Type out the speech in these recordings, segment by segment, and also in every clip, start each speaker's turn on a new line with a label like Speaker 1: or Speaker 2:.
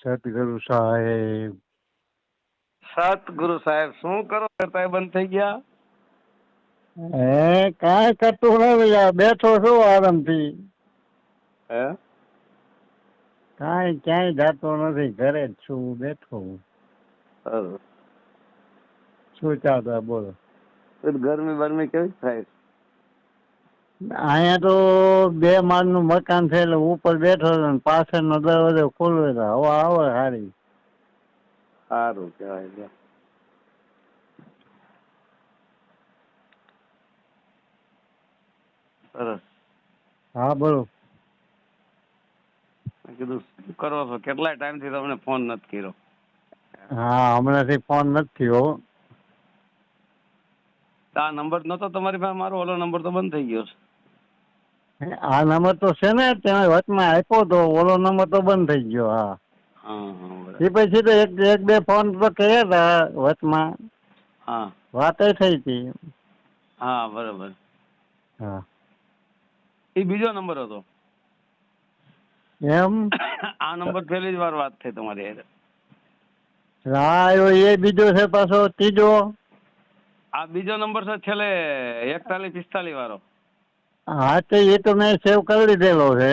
Speaker 1: સતગુરુ સાહેબ.
Speaker 2: સતગુરુ સાહેબ શું કરો કરતા બંધ થઈ ગયા?
Speaker 1: કાંઈ કરતું નથી યાર, બેઠો છું આરામથી.
Speaker 2: હે
Speaker 1: કાંઈ ક્યાંય જાતો નથી, ઘરે જ છું, બેઠો હું.
Speaker 2: સરસ.
Speaker 1: શું ચાલતા બોલો?
Speaker 2: ગરમી બરમી કેવી થાય?
Speaker 1: અહીંયા તો 2 માળનું મકાન છે એટલે ઉપર બેઠો છું ને પાછળનો દરવાજો ખોલ્યો છે, હવા આવે સારી.
Speaker 2: સારું કહેવાય. સરસ.
Speaker 1: હા બોલો.
Speaker 2: કીધું શું કરો છો? કેટલા ટાઈમ થી તમને ફોન નથી કર્યો?
Speaker 1: હા, હમણાંથી ફોન નથી થયો.
Speaker 2: આ નંબર નતો તમારી પાસે મારો? ઓલો નંબર તો બંધ થઈ ગયો છે.
Speaker 1: આ નંબર તો છે ને, ત્યાં વચમાં આપ્યો તો, ઓલો નંબર તો બંધ થઈ ગયો. હા
Speaker 2: હા
Speaker 1: એ પછી તો એક બે ફોન તો કર્યા હતા વચમાં.
Speaker 2: હા
Speaker 1: વાતે થઈ હતી.
Speaker 2: હા બરોબર.
Speaker 1: હા
Speaker 2: એ બીજો નંબર હતો
Speaker 1: એમ?
Speaker 2: આ નંબર પહેલી જ વાર વાત થઈ તમારી.
Speaker 1: હા એ બીજો છે પાછો ત્રીજો.
Speaker 2: આ બીજો નંબર છે છેલ્લે 4145 વાળો.
Speaker 1: હા તો એ તો મેં સેવ કરી લીધેલો છે.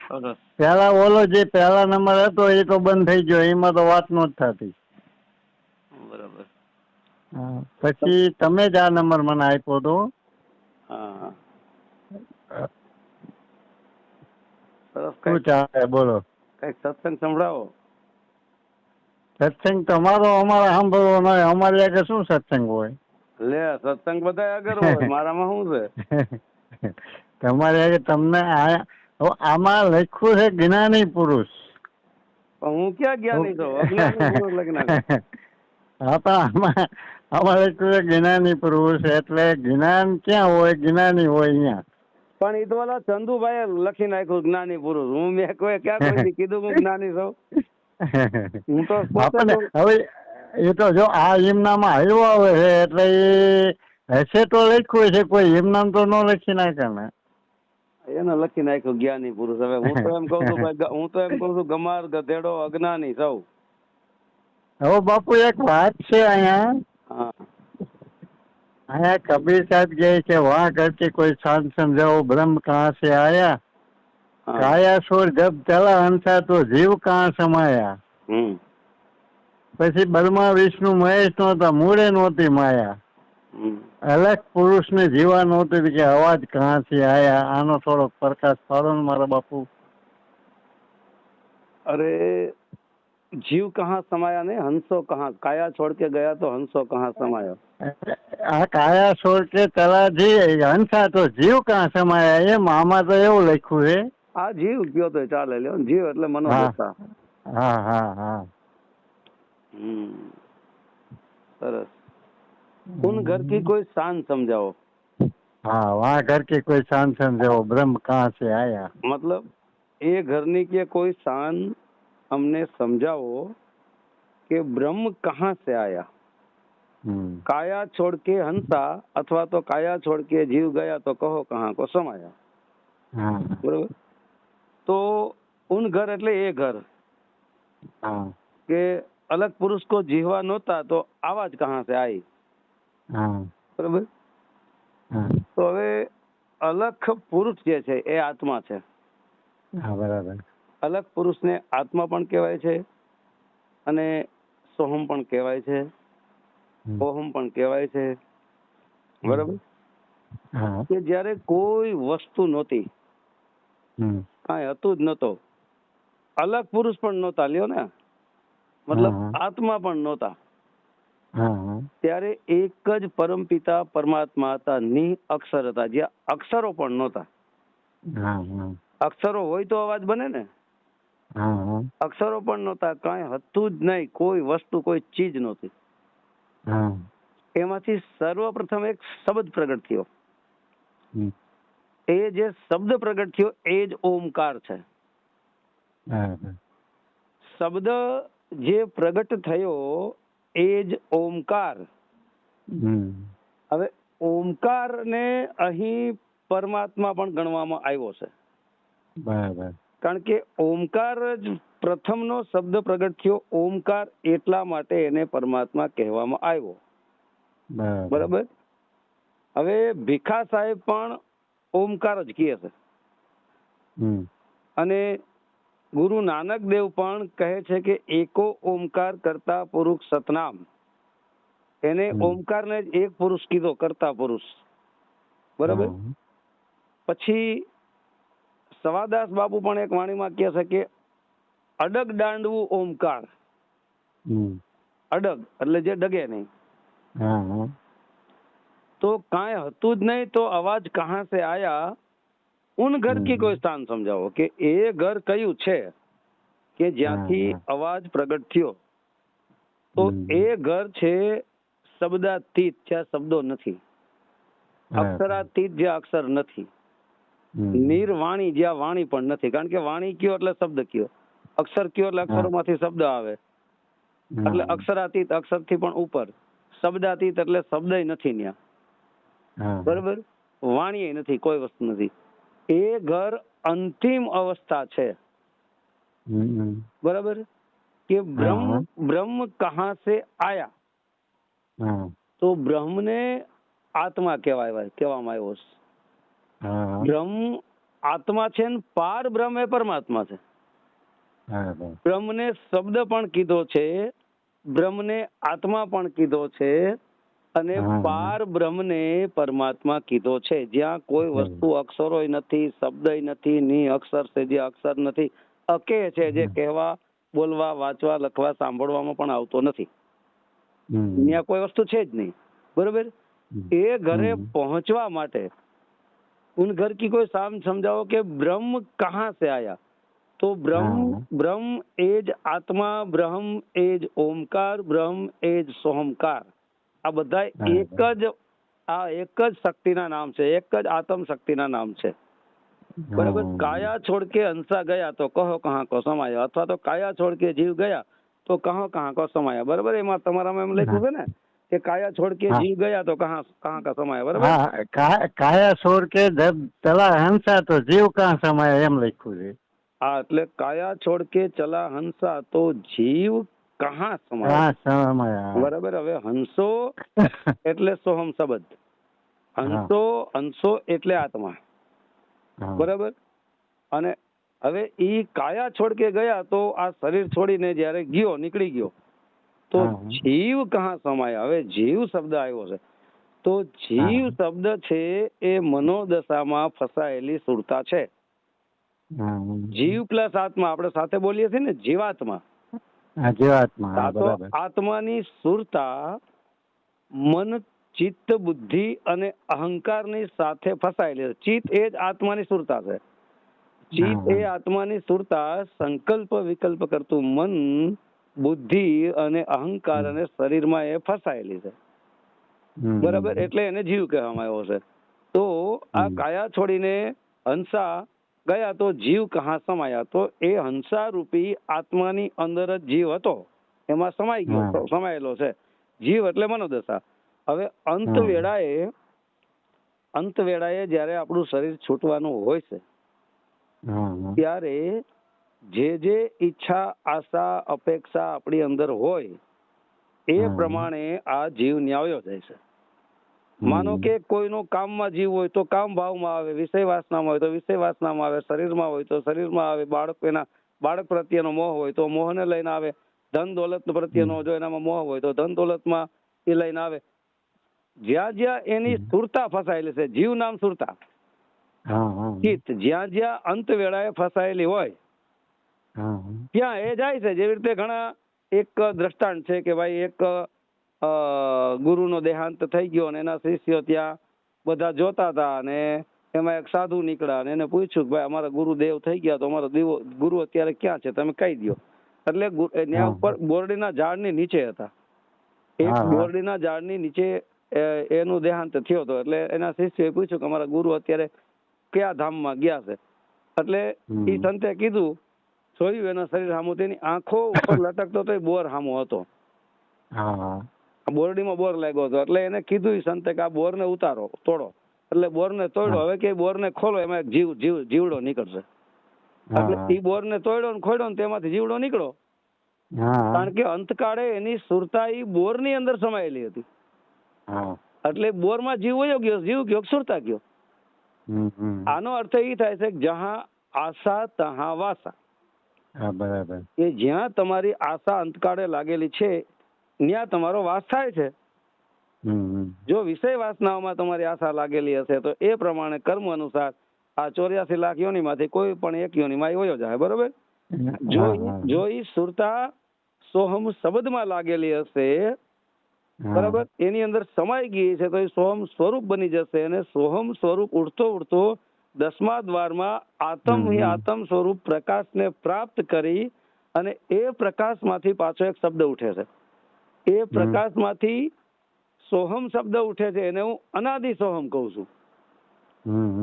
Speaker 2: સરસ.
Speaker 1: પેલા ઓલો જે પહેલા નંબર હતો એ તો બંધ થઈ ગયો, એમાં તો વાત નહોતી થતી.
Speaker 2: બરાબર.
Speaker 1: હા પછી તમે જ આ નંબર મને આપ્યો હતો.
Speaker 2: હા સરસ.
Speaker 1: શું ચાલે બોલો?
Speaker 2: કઈક સત્સંગ સંભળાવો.
Speaker 1: સત્સંગ તમારો અમારે સાંભળવો ન હોય, અમારી આગળ શું સત્સંગ હોય?
Speaker 2: લે સત્સંગ બધા આગળ હોય, મારામાં શું છે?
Speaker 1: તમારી આગળ તમને આમાં લખ્યું છે જ્ઞાની પુરુષ.
Speaker 2: હું ક્યાં જ્ઞાની છું? અજ્ઞાની પુરુષ લગ્ન.
Speaker 1: હા પણ આમાં લખ્યું છે જ્ઞાની પુરુષ, એટલે જ્ઞાન ક્યાં હોય? જ્ઞાની હોય અહીંયા.
Speaker 2: પણ એ તો ઓલા ચંદુભાઈ લખી નાખ્યું જ્ઞાની પુરુષ. હું મેં ક્યાં કોઈ કીધું હું જ્ઞાની છું? હું તો
Speaker 1: આપણને હવે એ તો જો આ હિમનામાં આવ્યો આવે છે એટલે એ હશે તો લખ્યું છે, કોઈ હિમનામ તો ન લખી નાખે ને.
Speaker 2: એને લખી નાખ્યું જ્ઞાની પુરુષ. હવે હું તો એમ કઉ છું, હું તો એમ કઉ છું ગમાર ગધેડો અજ્ઞાની સૌ.
Speaker 1: હવે બાપુ એક વાત છે અહીંયા.
Speaker 2: હા
Speaker 1: અહીંયા કબીર સાहब કહે છે, वहाँ करके कोई शांत समझाओ ब्रह्म कहाँ से आया, काया छोड़ जब चला हंसा तो जीव कहाँ समाया. પછી બર્મા વિષ્ણુ મહેશ નહોતા, મૂળે નહોતી માયા. અલગ પુરુષ ને જીવા નહોતી કે અવાજ કહાંથી આયા. આનો થોડોક પ્રકાશ પાડો ને મારા બાપુ.
Speaker 2: અરે જીવ કहाँ समाया ને, હંસો કहाँ? કાયા છોડ કે ગયા તો હંસો કहाँ समाया.
Speaker 1: આ કાયા છોડ કે ચલા જી હંસા તો જીવ કहाँ સમાયા, એમ આમાં તો એવું લખ્યું છે.
Speaker 2: આ જીવ કયો તો ચાલે, લ્યો જીવ એટલે મનોદશા.
Speaker 1: હા હા હા.
Speaker 2: સરસ. उन घर की कोई शान समझाओ.
Speaker 1: हाँ, वहाँ घर की कोई शान समझाओ ब्रह्म कहाँ से आया.
Speaker 2: मतलब ये घरनी के कोई शान हमने समझाओ कि ब्रह्म कहाँ से आया. काया छोड़ के हंसा अथवा तो काया छोड़ के जीव गया तो कहो कहाँ को समाया. बरोबर. तो उन घर એટલે એ ઘર કે અલગ પુરુષ को जीवा नહોતા तो आवाज कहाँ से आई. બરોબર. તો હવે અલગ પુરુષ જે છે એ આત્મા છે.
Speaker 1: બરાબર.
Speaker 2: અલગ પુરુષને આત્મા પણ કહેવાય છે અને સોહમ પણ કહેવાય છે, ઓહમ પણ કહેવાય છે. બરાબર. કે જયારે કોઈ વસ્તુ નહોતી, કાંઈ હતું જ નતો, અલગ પુરુષ પણ નહોતા, લ્યો ને, મતલબ આત્મા પણ નહોતા, ત્યારે એક જ પરમપિતા પરમાત્મા હતા, નિ અક્ષર હતા, જ્યાં અક્ષરો પણ નહોતા. અક્ષરો હોય તો અવાજ બને ને. અક્ષરો પણ નહોતા, કાંઈ હતું જ નહીં, કોઈ વસ્તુ કોઈ ચીજ નહોતી. એમાંથી સર્વપ્રથમ એક શબ્દ પ્રગટ થયો. એ જે શબ્દ પ્રગટ થયો એ જ ઓમકાર છે. શબ્દ જે પ્રગટ થયો એ જ ઓમકાર. હવે ઓમકાર ને અહીં પરમાત્મા પણ ગણવામાં આવ્યો છે.
Speaker 1: બરાબર.
Speaker 2: કારણ કે ઓમકાર જ પ્રથમનો શબ્દ પ્રગટ થયો. ઓમકાર એટલા માટે એને પરમાત્મા કહેવામાં આવ્યો. બરાબર. હવે ભીખા સાહેબ પણ ઓમકાર જ કહે છે, અને ગુરુ નાનક દેવ પણ કહે છે કે એકો ઓમકાર કરતા પુરુષ સતનામ. એને ઓમકારને જ એક પુરુષ કીધો, કરતા પુરુષ. બરાબર. પછી સવાદાસ બાપુ પણ એક વાણીમાં કહે છે કે અડગ દાંડવું ઓમકાર. અડગ એટલે જે ડગે નહીં. તો કાંઈ હતું જ નહીં તો અવાજ કહાં સે આયા, ઉન ઘર કી કોઈ સ્થાન સમજાવો. કે એ ઘર કયું છે કે જ્યાંથી અવાજ પ્રગટ થયો. તો એ ઘર છે શબ્દાતીત, જ્યાં શબ્દો નથી. અક્ષરાતીત, જ્યાં અક્ષર નથી. નિર્વાણી, જ્યાં વાણી પણ નથી. કારણ કે વાણી કયો એટલે શબ્દ કયો, અક્ષર કયો એટલે અક્ષરોમાંથી શબ્દ આવે. એટલે અક્ષરાતીત, અક્ષરથી પણ ઉપર. શબ્દાતીત એટલે શબ્દ નથી ત્યાં. બરોબર. વાણી નથી, કોઈ વસ્તુ નથી. એ ઘર અંતિમ અવસ્થા છે. બરાબર. કે બ્રહ્મ કહાં સે આયા. તો બ્રહ્મને આત્મા કહેવામાં આવ્યો છે. બ્રહ્મ આત્મા છે ને પાર બ્રહ્મ એ પરમાત્મા છે. બ્રહ્મને શબ્દ પણ કીધો છે, બ્રહ્મને આત્મા પણ કીધો છે, અને પાર બ્રહ્મને પરમાત્મા કીધો છે. જ્યાં કોઈ વસ્તુ અક્ષરો નથી, શબ્દ નથી, ની અક્ષર છે, જે અક્ષર નથી, અકે છે, જે કહેવા, બોલવા, વાંચવા, લખવા, સાંભળવામાં પણ આવતો નથી. ત્યાં કોઈ વસ્તુ છે જ નહીં. બરોબર. એ ઘરે પહોંચવા માટે ઉન ઘર કી કોઈ સામ સમજાવો કે બ્રહ્મ કહાં સે આયા. તો બ્રહ્મ એ જ આત્મા, બ્રહ્મ એ જ ઓમકાર, બ્રહ્મ એ જ સોહમકાર. આ બધા એક જ શક્તિના નામ છે, એક જ આત્મ શક્તિના નામ છે. બરાબર. કાયા છોડ કે હંસા ગયા તો કહો કહાં કો સમાયા, અથવા તો કાયા છોડ કે જીવ ગયા તો કહો કહાં કો સમાયા. બરાબર. એમાં તમારામાં એમ લખ્યું છે ને કે કાયા છોડ કે જીવ ગયા તો કહાં કા સમાયા. બરાબર.
Speaker 1: કાયા છોડ કે જબ ચલા હંસા તો જીવ કહાં સમાયા એમ લખ્યું છે.
Speaker 2: હા, એટલે કાયા છોડ કે ચલા હંસા તો જીવ કહાં સમાયા. બરાબર. હવે હંસો એટલે સોહમ શબ્દ, હંસો એટલે આત્મા. બરાબર. અને હવે ઈ કાયા છોડ કે ગયા તો આ શરીર છોડીને જયારે ગયો, નીકળી ગયો, તો જીવ કહાં સમાયા. હવે જીવ શબ્દ આવ્યો છે. તો જીવ શબ્દ છે એ મનોદશામાં ફસાયેલી સુરતા છે. જીવ પ્લસ આત્મા, આપણે સાથે બોલીએ છીએ ને જીવાત્મા. આત્માની સુરતા મન, ચિત્ત, બુદ્ધિ અને અહંકારની સાથે ફસાયેલી છે. ચિત્ત એ જ આત્માની સુરતા છે. ચિત્ત એ આત્માની સુરતા સંકલ્પ વિકલ્પ કરતું મન, બુદ્ધિ અને અહંકાર અને શરીરમાં એ ફસાયેલી છે. બરાબર. એટલે એને જીવ કહેવામાં આવ્યો છે. તો આ કાયા છોડીને હંસા ગયા તો જીવ કહાં સમાયા. તો એ હંસા રૂપી આત્માની અંદર જ જીવ હતો, એમાં સમાઈ ગયો, સમાયેલો છે. જીવ એટલે મનોદશા. હવે અંત વેળાએ જયારે આપણું શરીર છૂટવાનું હોય છે, ત્યારે જે ઈચ્છા, આશા, અપેક્ષા આપણી અંદર હોય એ પ્રમાણે આ જીવ ન્યાયો જાય છે. માનો કે કોઈનો કામમાં જીવ હોય તો કામ ભાવમાં આવે, વિષય વાસનામાં હોય તો વિષય વાસનામાં આવે, શરીરમાં હોય તો શરીરમાં આવે, બાળક પ્રત્યેનો મોહ હોય તો મોહને લઈને આવે, ધન દોલત પ્રત્યેનો જો એનામાં મોહ હોય તો ધન દોલતમાં એ લઈને આવે. જ્યાં જ્યાં એની સુરતા ફસાયેલી છે, જીવ નામ સુરતા, ચિત્ત જ્યાં જ્યાં અંત વેળાએ ફસાયેલી હોય ત્યાં એ જાય છે. જેવી રીતે ઘણા એક દ્રષ્ટાંત છે કે ભાઈ એક ગુરુનો દેહાંત થઈ ગયો અને એના શિષ્યો ત્યાં બધા જોતા હતા, અને એમાં એક સાધુ નીકળ્યા અને એને પૂછ્યું કે ભાઈ અમારા ગુરુ દેવ થઈ ગયા તો અમારો ગુરુ અત્યારે ક્યાં છે, તમે કહી દો. એટલે ત્યાં ઉપર બોરડીના ઝાડની નીચે હતા. એક બોરડીના ઝાડની નીચે એનું દેહાંત થયો હતો. એટલે એના શિષ્યોએ પૂછ્યું કે અમારા ગુરુ અત્યારે કયા ધામમાં ગયા છે. એટલે એ સંતે કીધું, જોયું એના શરીર સામું, તેની આંખો ઉપર લટકતો તો બોર સામો હતો. બોરડીમાં બોર લાગ્યો હતો. એટલે એને કીધું સંતે કે આ બોરને ઉતારો, તોડો. એટલે બોરને તોડ્યો. હવે કે બોરને ખોલો, એમાં એક જીવડો નીકળશે. એટલે એ બોર ને તોડ્યો ને ખોડ્યો ને તેમાંથી જીવડો નીકળો. કારણ કે અંતકાળે એની સુરતા એ બોર ની અંદર સમાયેલી હતી. એટલે બોર માં જીવ વયો ગયો, જીવ ગયો, સુરતા ગયો. આનો અર્થ એ થાય છે કે જહાં આશા તહાં વાસા.
Speaker 1: બરાબર.
Speaker 2: એ જ્યાં તમારી આશા અંતકાળે લાગેલી છે ત્યાં તમારો વાસ થાય છે. જો વિષય વાસનાઓમાં તમારી આશા લાગેલી હશે તો એ પ્રમાણે કર્મ અનુસાર આ 84 લાખ યોનિમાંથી કોઈ પણ એક યોનિમાં વયો જાય. બરોબર. જો ઈ સુરતા સોહમ શબ્દમાં લાગેલી હશે, બરાબર, એની અંદર સમાઈ ગઈ છે તો એ સોહમ સ્વરૂપ બની જશે. અને સોહમ સ્વરૂપ ઉઠતો ઉઠતો 10મા દ્વારમાં આત્મ સ્વરૂપ પ્રકાશને પ્રાપ્ત કરી અને એ પ્રકાશમાંથી પાછો એક શબ્દ ઉઠે છે. એ પ્રકાશમાંથી સોહમ શબ્દ ઉઠે છે, એને હું અનાદિ સોહમ કહું છું.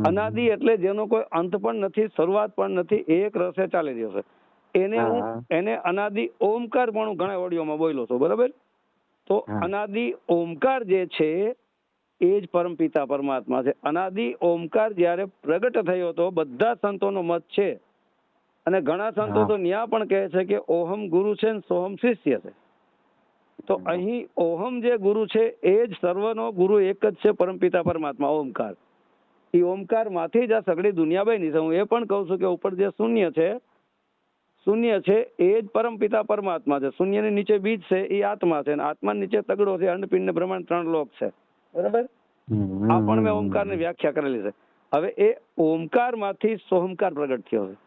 Speaker 2: અનાદિ એટલે જેનો કોઈ અંત પણ નથી, શરૂઆત પણ નથી, એક રસે ચાલી રહ્યો છે. એને અનાદિ ઓમકાર પણ હું ઘણા ઓડિયોમાં બોલ્યો છું. બરાબર. તો અનાદિ ઓમકાર જે છે એ જ પરમપિતા પરમાત્મા છે. અનાદિ ઓમકાર જયારે પ્રગટ થયો હતો, બધા સંતોનો મત છે અને ઘણા સંતો તો ન્યા પણ કહે છે કે ઓહમ ગુરુ છે ને સોહમ શિષ્ય છે. તો અહીં ઓહમ જે ગુરુ છે એ જ સર્વનો ગુરુ એક જ છે, પરમપિતા પરમાત્મા ઓમકાર. એ ઓમકાર માંથી જ આ સગળી દુનિયા બની છે. હું એ પણ કહું છું કે ઉપર જે શૂન્ય છે એ જ પરમપિતા પરમાત્મા છે. શૂન્યની નીચે બીજ છે એ આત્મા છે, અને આત્મા નીચે તગડો છે, અંડપિંડ ને બ્રહ્માંડ 3 લોક છે. બરાબર. આ પણ મેં ઓમકાર ની વ્યાખ્યા કરેલી છે. હવે એ ઓમકાર માંથી સોહમકાર પ્રગટ થયો છે.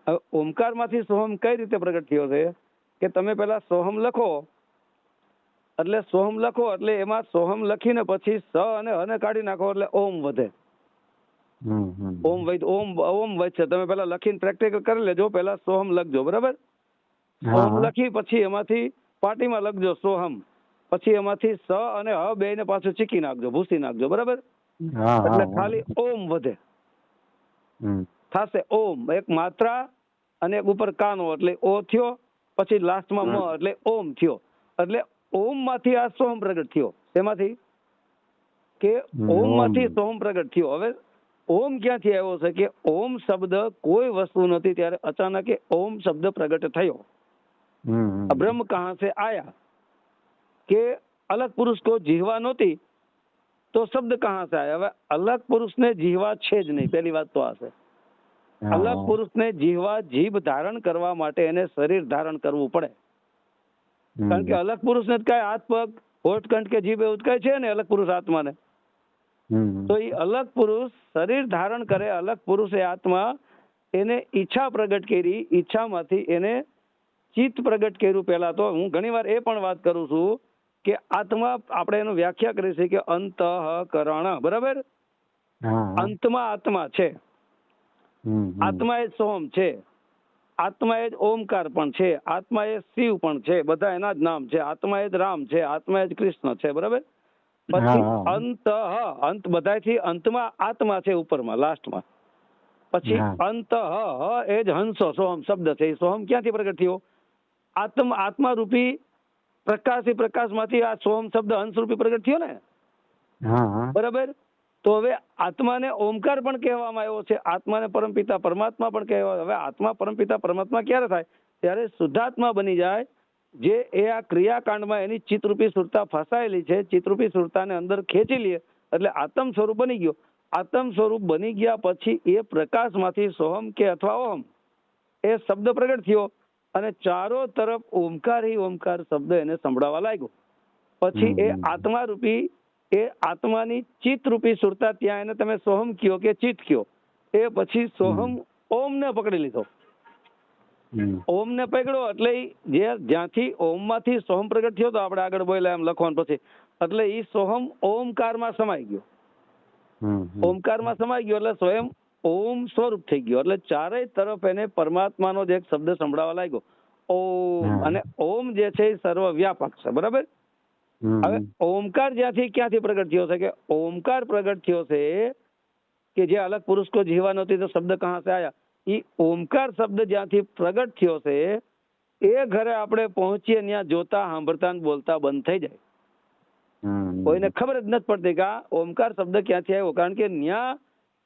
Speaker 2: હવે ઓમકાર માંથી સોહમ કઈ રીતે પ્રગટ થયો છે કે તમે પેલા સોહમ લખો, એટલે એમાં સોહમ લખીને પછી સ અને હને કાઢી નાખો એટલે ઓમ વધે. ઓમ વધશે. તમે પેલા લખીને પ્રેક્ટિકલ કરી લેજો. પેલા સોહમ લખજો. બરાબર. સોહમ લખી પછી એમાંથી પાટીમાં લખજો સોહમ, પછી એમાંથી સ અને હ બે ને પાછું ચીકી નાખજો, ભૂસી નાખજો. બરાબર. એટલે ખાલી ઓમ વધે થશે. ઓમ એક માત્રા અને એક ઉપર કાનો એટલે ઓ થયો, પછી લાસ્ટમાં મ એટલે ઓમ થયો. એટલે ઓમ માંથી આ સોહમ પ્રગટ થયો. એમાંથી કે ઓમ માંથી સોહમ પ્રગટ થયો. હવે ઓમ ક્યાંથી આવ્યો છે કે ઓમ શબ્દ કોઈ વસ્તુ નથી ત્યારે અચાનક ઓમ શબ્દ પ્રગટ થયો. બ્રહ્મ કહાં સે આયા કે અલગ પુરુષ को જીહવા નહોતી તો શબ્દ કહાં સે આયા. હવે અલગ પુરુષને જીહવા છે જ નહીં. પહેલી વાત તો આ છે. અલગ પુરુષને જીહવા, જીભ ધારણ કરવા માટે એને શરીર ધારણ કરવું પડે. કારણ કે અલગ પુરુષને કઈ હાથ પગ હોઠ કંઠ કે જીભ એવું કઈ છે ને અલગ પુરુષ આત્માને. તો એ અલગ પુરુષ શરીર ધારણ કરે. અલગ પુરુષ એ આત્મા એને ઈચ્છા પ્રગટ કરી, ઈચ્છામાંથી એને ચિત્ત પ્રગટ કર્યું. પહેલા તો હું ઘણી વાર એ પણ વાત કરું છું કે આત્મા આપણે એનું વ્યાખ્યા કરી છે કે અંતઃકરણ. બરાબર. અંતમાં આત્મા છે. આત્મા એ સોહમ છે, આત્મા એ જ ઓમકાર પણ છે, આત્મા એ શિવ પણ છે. બધા એના જ નામ છે. આત્મા એ જ રામ છે, આત્મા એ જ કૃષ્ણ છે. બરાબર. પછી અંત બધાથી અંતમાં આત્મા છે, ઉપરમાં લાસ્ટમાં. પછી અંત એ જ હંસો સોહમ શબ્દ છે. સોહમ ક્યાંથી પ્રગટ થયો? આત્મા રૂપી પ્રકાશમાંથી આ સોહમ શબ્દ હંસ રૂપી પ્રગટ થયો ને. બરાબર. તો હવે આત્માને ઓમકાર પણ કહેવામાં આવ્યો છે, આત્માને પરમપિતા પરમાત્મા પણ કહેવાય. હવે આત્મા પરમપિતા પરમાત્મા ક્યારે થાય? ત્યારે શુદ્ધાત્મા બની જાય, જે એ આ ક્રિયાકાંડમાં એની ચિત્તરૂપી સુરતા ફસાયેલી છે. ચિત્તરૂપી સુરતાને અંદર ખેંચી લે એટલે આત્મ સ્વરૂપ બની ગયો. આત્મ સ્વરૂપ બની ગયા પછી એ પ્રકાશમાંથી સોહમ કે અથવા ઓમ એ શબ્દ પ્રગટ થયો અને ચારો તરફ ઓમકાર હી ઓમકાર શબ્દ એને સંભળાવા લાગ્યો. પછી એ આત્મા રૂપી, એ આત્માની ચિત્ત રૂપી સુરતા ત્યાં એને તમે સોહમ કયો કે ચિત્ત કયો, એ પછી સોહમ ઓમને પકડી લીધો. ઓમને પકડ્યો એટલે જ્યાંથી ઓમમાંથી સોહમ પ્રગટ થયો તો આપણે આગળ બોલ્યા એમ લખવાનું પછી, એટલે એ સોહમ ઓમકારમાં સમાઈ ગયો. ઓમકારમાં સમાઈ ગયો એટલે સ્વયં ઓમ સ્વરૂપ થઈ ગયો. એટલે ચારેય તરફ એને પરમાત્માનો જ એક શબ્દ સંભળાવા લાગ્યો, ઓમ. અને ઓમ જે છે એ સર્વ વ્યાપક છે. બરાબર. હવે ઓમકાર ક્યાંથી પ્રગટ થયો છે કે ઓમકાર પ્રગટ થયો છે કે જે અલગ પુરુષ કો જીવા નહોતી તો શબ્દ કહાં સે આયા. એ ઓમકાર શબ્દ જ્યાંથી પ્રગટ થયો છે એ ઘરે આપણે પહોંચીએ ત્યાં જોતા સાંભળતા બોલતા બંધ થઈ જાય. કોઈને ખબર જ નથી પડતી કે આ ઓમકાર શબ્દ ક્યાંથી આવ્યો. કારણ કે ત્યાં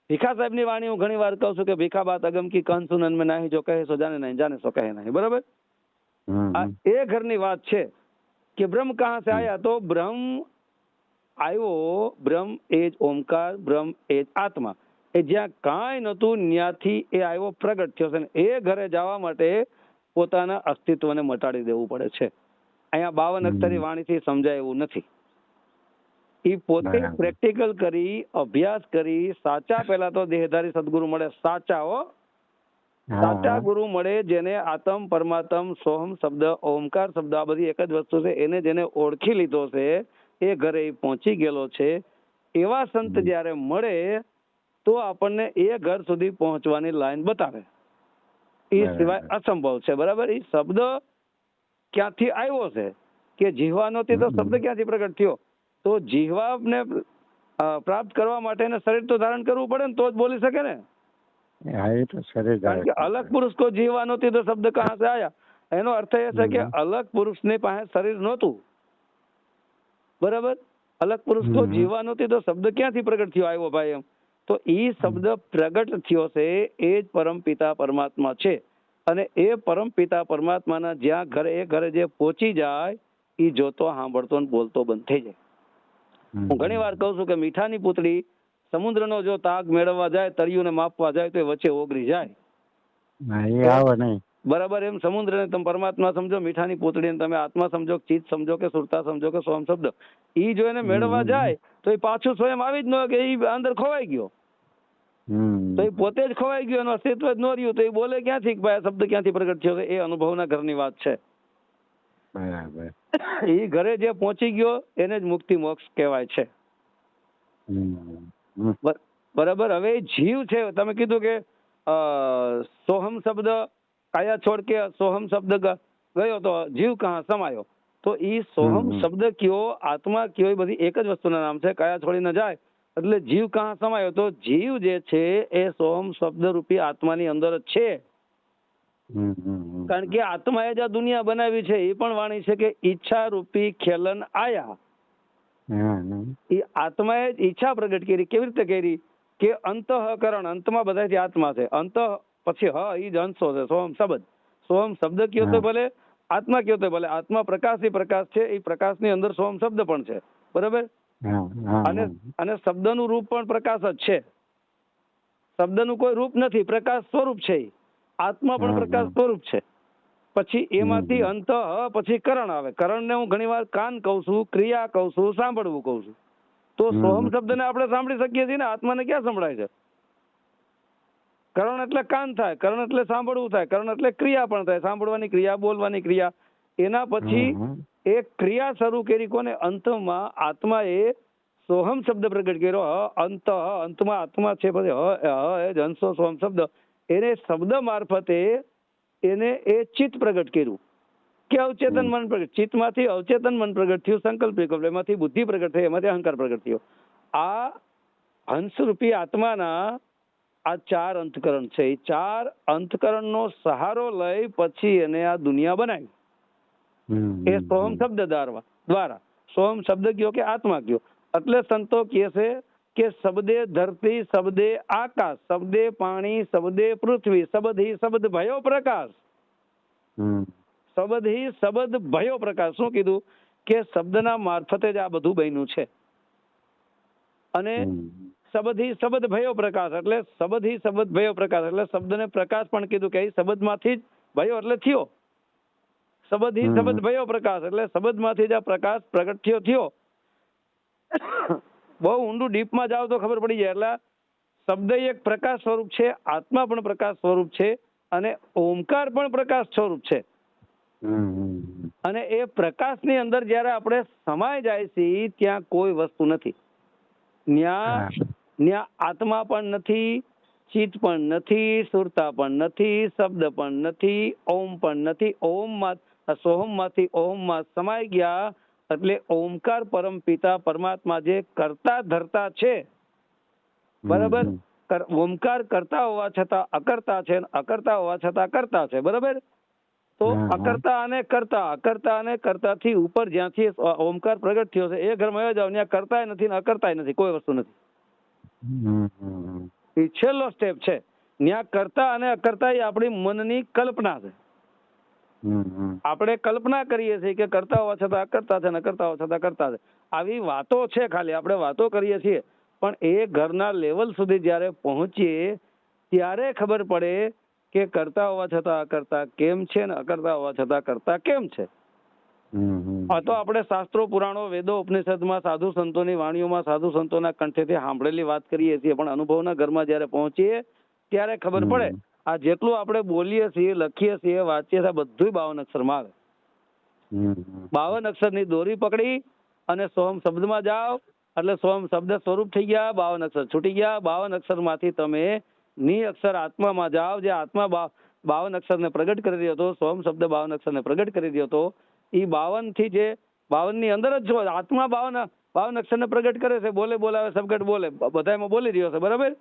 Speaker 2: ભીખા સાહેબ ની વાણી હું ઘણી વાર કહું છું કે ભીખા બાત અગમ કી કાન સુનન में नहीं जो कहे सो जाने नहीं जाने सो कहे नहीं, बराबर। આ એ ઘરની વાત છે કે બ્રહ્મ કહાં સે આયા, તો બ્રહ્મ આવ્યો, બ્રહ્મ એ જ ઓમકાર, બ્રહ્મ એ જ આત્મા, એ જ્યાં કાંઈ નતું ત્યાંથી એ આવ્યો, પ્રગટ થયો છે, ને એ ઘરે જવા માટે પોતાના અસ્તિત્વને મટાડી દેવું પડે છે। અહીંયા 52 અક્ષરી વાણીથી સમજાય એવું નથી। એ પોતે પ્રેક્ટિકલ કરી, અભ્યાસ કરી, સાચા પહેલા તો દેહધારી સદગુરુ મળે, સાચા હો, સાચા ગુરુ મળે જેને આત્મ પરમાત્મ સોહમ શબ્દ ઓમકાર શબ્દ આ બધી એક જ વસ્તુ છે એને જેને ઓળખી લીધો છે, એ ઘરે પહોંચી ગયેલો છે, એવા સંત જયારે મળે તો આપણને એ ઘર સુધી પહોંચવાની લાઈન બતાવે, એ સિવાય અસંભવ છે, બરાબર। એ શબ્દ ક્યાંથી આવ્યો છે કે જીહવાનો તે તો શબ્દ ક્યાંથી પ્રગટ થયો, તો જીહવાને પ્રાપ્ત કરવા માટે શરીર તો ધારણ કરવું પડે ને તો જ બોલી શકે ને। કારણ કે અલગ પુરુષ કો જીહવા નહોતી તો શબ્દ કહાં સે આયા, એનો અર્થ એ છે કે અલગ પુરુષની પાસે શરીર નહોતું, બરાબર। અલગ પુરુષ કો જીહવા નહોતી તો શબ્દ ક્યાંથી પ્રગટ થયો, આવ્યો ભાઈ એમ, તો એ શબ્દ પ્રગટ થયો છે એ જ પરમ પિતા પરમાત્મા છે, અને એ પરમ પિતા પરમાત્માના જ્યાં ઘરે એ ઘરે જે પહોંચી જાય એ જોતો સાંભળતો ને બોલતો બંધ થઈ જાય। હું ઘણી વાર કહું છું કે મીઠાની પૂતળી સમુદ્રનો જો તાગ મેળવવા જાય, તળિયુંને માપવા જાય તો એ વચ્ચે ઓગળી જાય, બરાબર। એમ સમુદ્રને તમે પરમાત્મા સમજો, મીઠાની પૂતળીને તમે આત્મા સમજો, ચિત્ત સમજો કે સુરતા સમજો કે સોમ શબ્દ, એ જો એને મેળવવા જાય તો એ પાછું સ્વયં આવી જ ન કે એ અંદર ખોવાઈ ગયો, તો એ પોતે જ ખોવાઈ ગયો, એનું અસ્તિત્વ જ ન રહ્યું, તો એ બોલે ક્યાંથી કે ભાઈ આ શબ્દ ક્યાંથી પ્રગટ થયો છે, એ અનુભવના ઘરની વાત છે। એ ઘરે જે પહોંચી ગયો એને જ મુક્તિ મોક્ષ કહેવાય છે, બરાબર। હવે જીવ છે, તમે કીધું કે સોહમ શબ્દ કાયા છોડ કે સોહમ શબ્દ ગયો તો જીવ કહાં સમાયો, તો એ સોહમ શબ્દ કયો આત્મા કયો એ બધી એક જ વસ્તુના નામ છે। કાયા છોડીને જાય એટલે જીવ કહાં સમાયો, તો જીવ જે છે એ સોહમ શબ્દ રૂપી આત્માની અંદર જ છે, કારણ કે આત્માએ જ આ દુનિયા બનાવી છે। એ પણ વાણી છે કે ઈચ્છા રૂપી ખેલન આયા, એ આત્માએ જ ઈચ્છા પ્રગટ કરી, કેવી રીતે કરી કે અંતઃકરણ, અંતમાં બધાથી આત્મા છે, અંત પછી હ એ જ અંશો છે, સોહમ શબ્દ, સોહમ શબ્દ કયો તો ભલે, આત્મા કયો તો ભલે, આત્મા પ્રકાશ એ પ્રકાશ છે, એ પ્રકાશની અંદર સોહમ શબ્દ પણ છે, બરાબર। અને શબ્દનું રૂપ પણ પ્રકાશ જ છે, શબ્દનું કોઈ રૂપ નથી, પ્રકાશ સ્વરૂપ છે, આત્મા પણ પ્રકાશ સ્વરૂપ છે। પછી એમાંથી અંત પછી કરણ આવે, કરણને હું ઘણી વાર કાન કહું છું, ક્રિયા કહું છું, સાંભળવું કહું છું, તો સોહમ શબ્દને આપણે સાંભળી શકીએ છીએ ને, આત્માને ક્યાં સંભળાય છે? કરણ એટલે કાન થાય, કરણ એટલે સાંભળવું થાય, કરણ એટલે ક્રિયા પણ થાય, સાંભળવાની ક્રિયા, બોલવાની ક્રિયા, એના પછી એક ક્રિયા શરૂ કરી કોને, અંતમાં આત્માએ સોહમ શબ્દ પ્રગટ કર્યો, અંત અંતમાં આત્મા છે, પછી હ એ હંસો સોહમ શબ્દ, એને શબ્દ મારફતે એને એ ચિત્ત પ્રગટ કર્યું કે અવચેતન મન પ્રગટ, ચિત્તમાંથી અવચેતન મન પ્રગટ થયું, સંકલ્પ વિકલ્પ, એમાંથી બુદ્ધિ પ્રગટ થઈ, એમાંથી અહંકાર પ્રગટ થયો। આ હંસરૂપી આત્માના આ 4 અંતકરણ છે, એ 4 અંતકરણનો સહારો લઈ પછી એને આ દુનિયા બનાવી, એ સોહમ શબ્દ દ્વારા, સોહમ શબ્દ કયો કે આત્મા કયો, એટલે સંતો કહે છે કે શબ્દે ધરતી, શબ્દે આકાશ, શબ્દે પાણી, શબ્દે પૃથ્વી, શબ્દ શબ્દ ભયો પ્રકાશ, શબ્દ શબ્દ ભયો પ્રકાશ। શું કીધું કે શબ્દના મારફતે જ આ બધું બન્યું છે, અને શબ્દ શબ્દ ભયો પ્રકાશ એટલે શબ્દ ભયો પ્રકાશ એટલે શબ્દને પ્રકાશ પણ કીધું કે શબ્દમાંથી જ ભયો એટલે થયો, શબ્દ ભયો પ્રકાશ એટલે શબ્દમાંથી જ આ પ્રકાશ પ્રગટ થયો। બહુ ઊંડું ડીપમાં જાવ તો ખબર પડી જાય, એટલે શબ્દ એક પ્રકાશ સ્વરૂપ છે, આત્મા પણ પ્રકાશ સ્વરૂપ છે, અને ઓમકાર પણ પ્રકાશ સ્વરૂપ છે, અને એ પ્રકાશની અંદર જયારે આપણે સમાય જાય છે ત્યાં કોઈ વસ્તુ નથી, ત્યાં આત્મા પણ નથી, ચિત્ત પણ નથી, સુરતા પણ નથી, શબ્દ પણ નથી, ઓમ પણ નથી, સોહમ માંથી ઓમમાં સમાઈ ગયા, એટલે ઓમકાર પરમ પિતા પરમાત્મા જે કરતા ધરતા છે, બરાબર, ઓમકાર કરતા હોવા છતાં અકર્તા છે, અકર્તા હોવા છતાં કરતા છે, બરાબર। તો અકર્તા અને કરતા થી ઉપર જ્યાંથી ઓમકાર પ્રગટ થયો છે એ ઘરમાં જાવ, ત્યાં કરતા નથી ને અકર્તા નથી, કોઈ વસ્તુ નથી, એ છેલ્લો સ્ટેપ છે. ત્યાં કરતા અને અકર્તા એ આપણી મનની કલ્પના છે. આપણે કલ્પના કરીએ છીએ કે કરતા હોવા છતાં અકર્તા છે ને કરતા હોવા છતાં કરતા છે. આવી વાતો છે, ખાલી આપણે વાતો કરીએ છીએ. પણ એ ઘરના લેવલ સુધી જયારે પહોંચીએ ત્યારે ખબર પડે કે કરતા હોવા છતાં અકર્તા કેમ છે ને અકર્તા હોવા છતાં કરતા કેમ છે. આ તો આપણે શાસ્ત્રો, પુરાણો, વેદો, ઉપનિષદમાં, સાધુ સંતોની વાણીઓમાં, સાધુ સંતોના કંઠેથી સાંભળેલી વાત કરીએ છીએ, પણ અનુભવના ઘરમાં જયારે પહોંચીએ ત્યારે ખબર પડે આ જેટલું આપણે બોલીએ છીએ, લખીએ છીએ, વાંચીએ છીએ, બધું 52 અક્ષરમાં આવે. 52 અક્ષરની દોરી પકડી અને સોહમ શબ્દમાં જાઓ એટલે સોહમ શબ્દ સ્વરૂપ થઈ ગયા, 52 અક્ષર છૂટી ગયા. 52 અક્ષરમાંથી તમે ની અક્ષર આત્મામાં જાઓ, જે આત્મા 52 અક્ષરને પ્રગટ કરી રહ્યો હતો. સોહમ શબ્દ 52 અક્ષરને પ્રગટ કરી રહ્યો હતો. એ 52 થી જે 52 ની અંદર જ છો, આત્મા 52 અક્ષરને પ્રગટ કરે છે. બોલે, બોલાવે, સબગટ બોલે, બધામાં બોલી રહ્યો છે, બરાબર.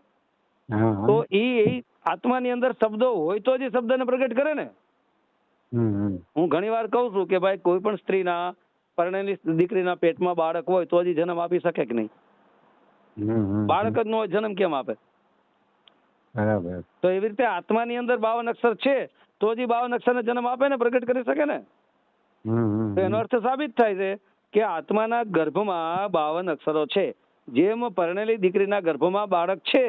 Speaker 2: તો એ આત્માની અંદર શબ્દો હોય તો જ એ શબ્દને પ્રગટ કરે ને. હું ઘણી વાર કહું છું કે ભાઈ કોઈ પણ સ્ત્રીના, પરણેલી દીકરીના પેટમાં બાળક હોય તો જ જન્મ આપી શકે કે નહીં? બાળક જ ન હોય જન્મ કેમ આપે?
Speaker 1: બરાબર.
Speaker 2: તો એવી રીતે આત્માની અંદર 52 અક્ષર છે તો જ 52 અક્ષરને જન્મ આપે ને, પ્રગટ કરી શકે ને. તો એનો અર્થ સાબિત થાય છે કે આત્માના ગર્ભમાં 52 અક્ષરો છે. જેમ પરણેલી દીકરીના ગર્ભમાં બાળક છે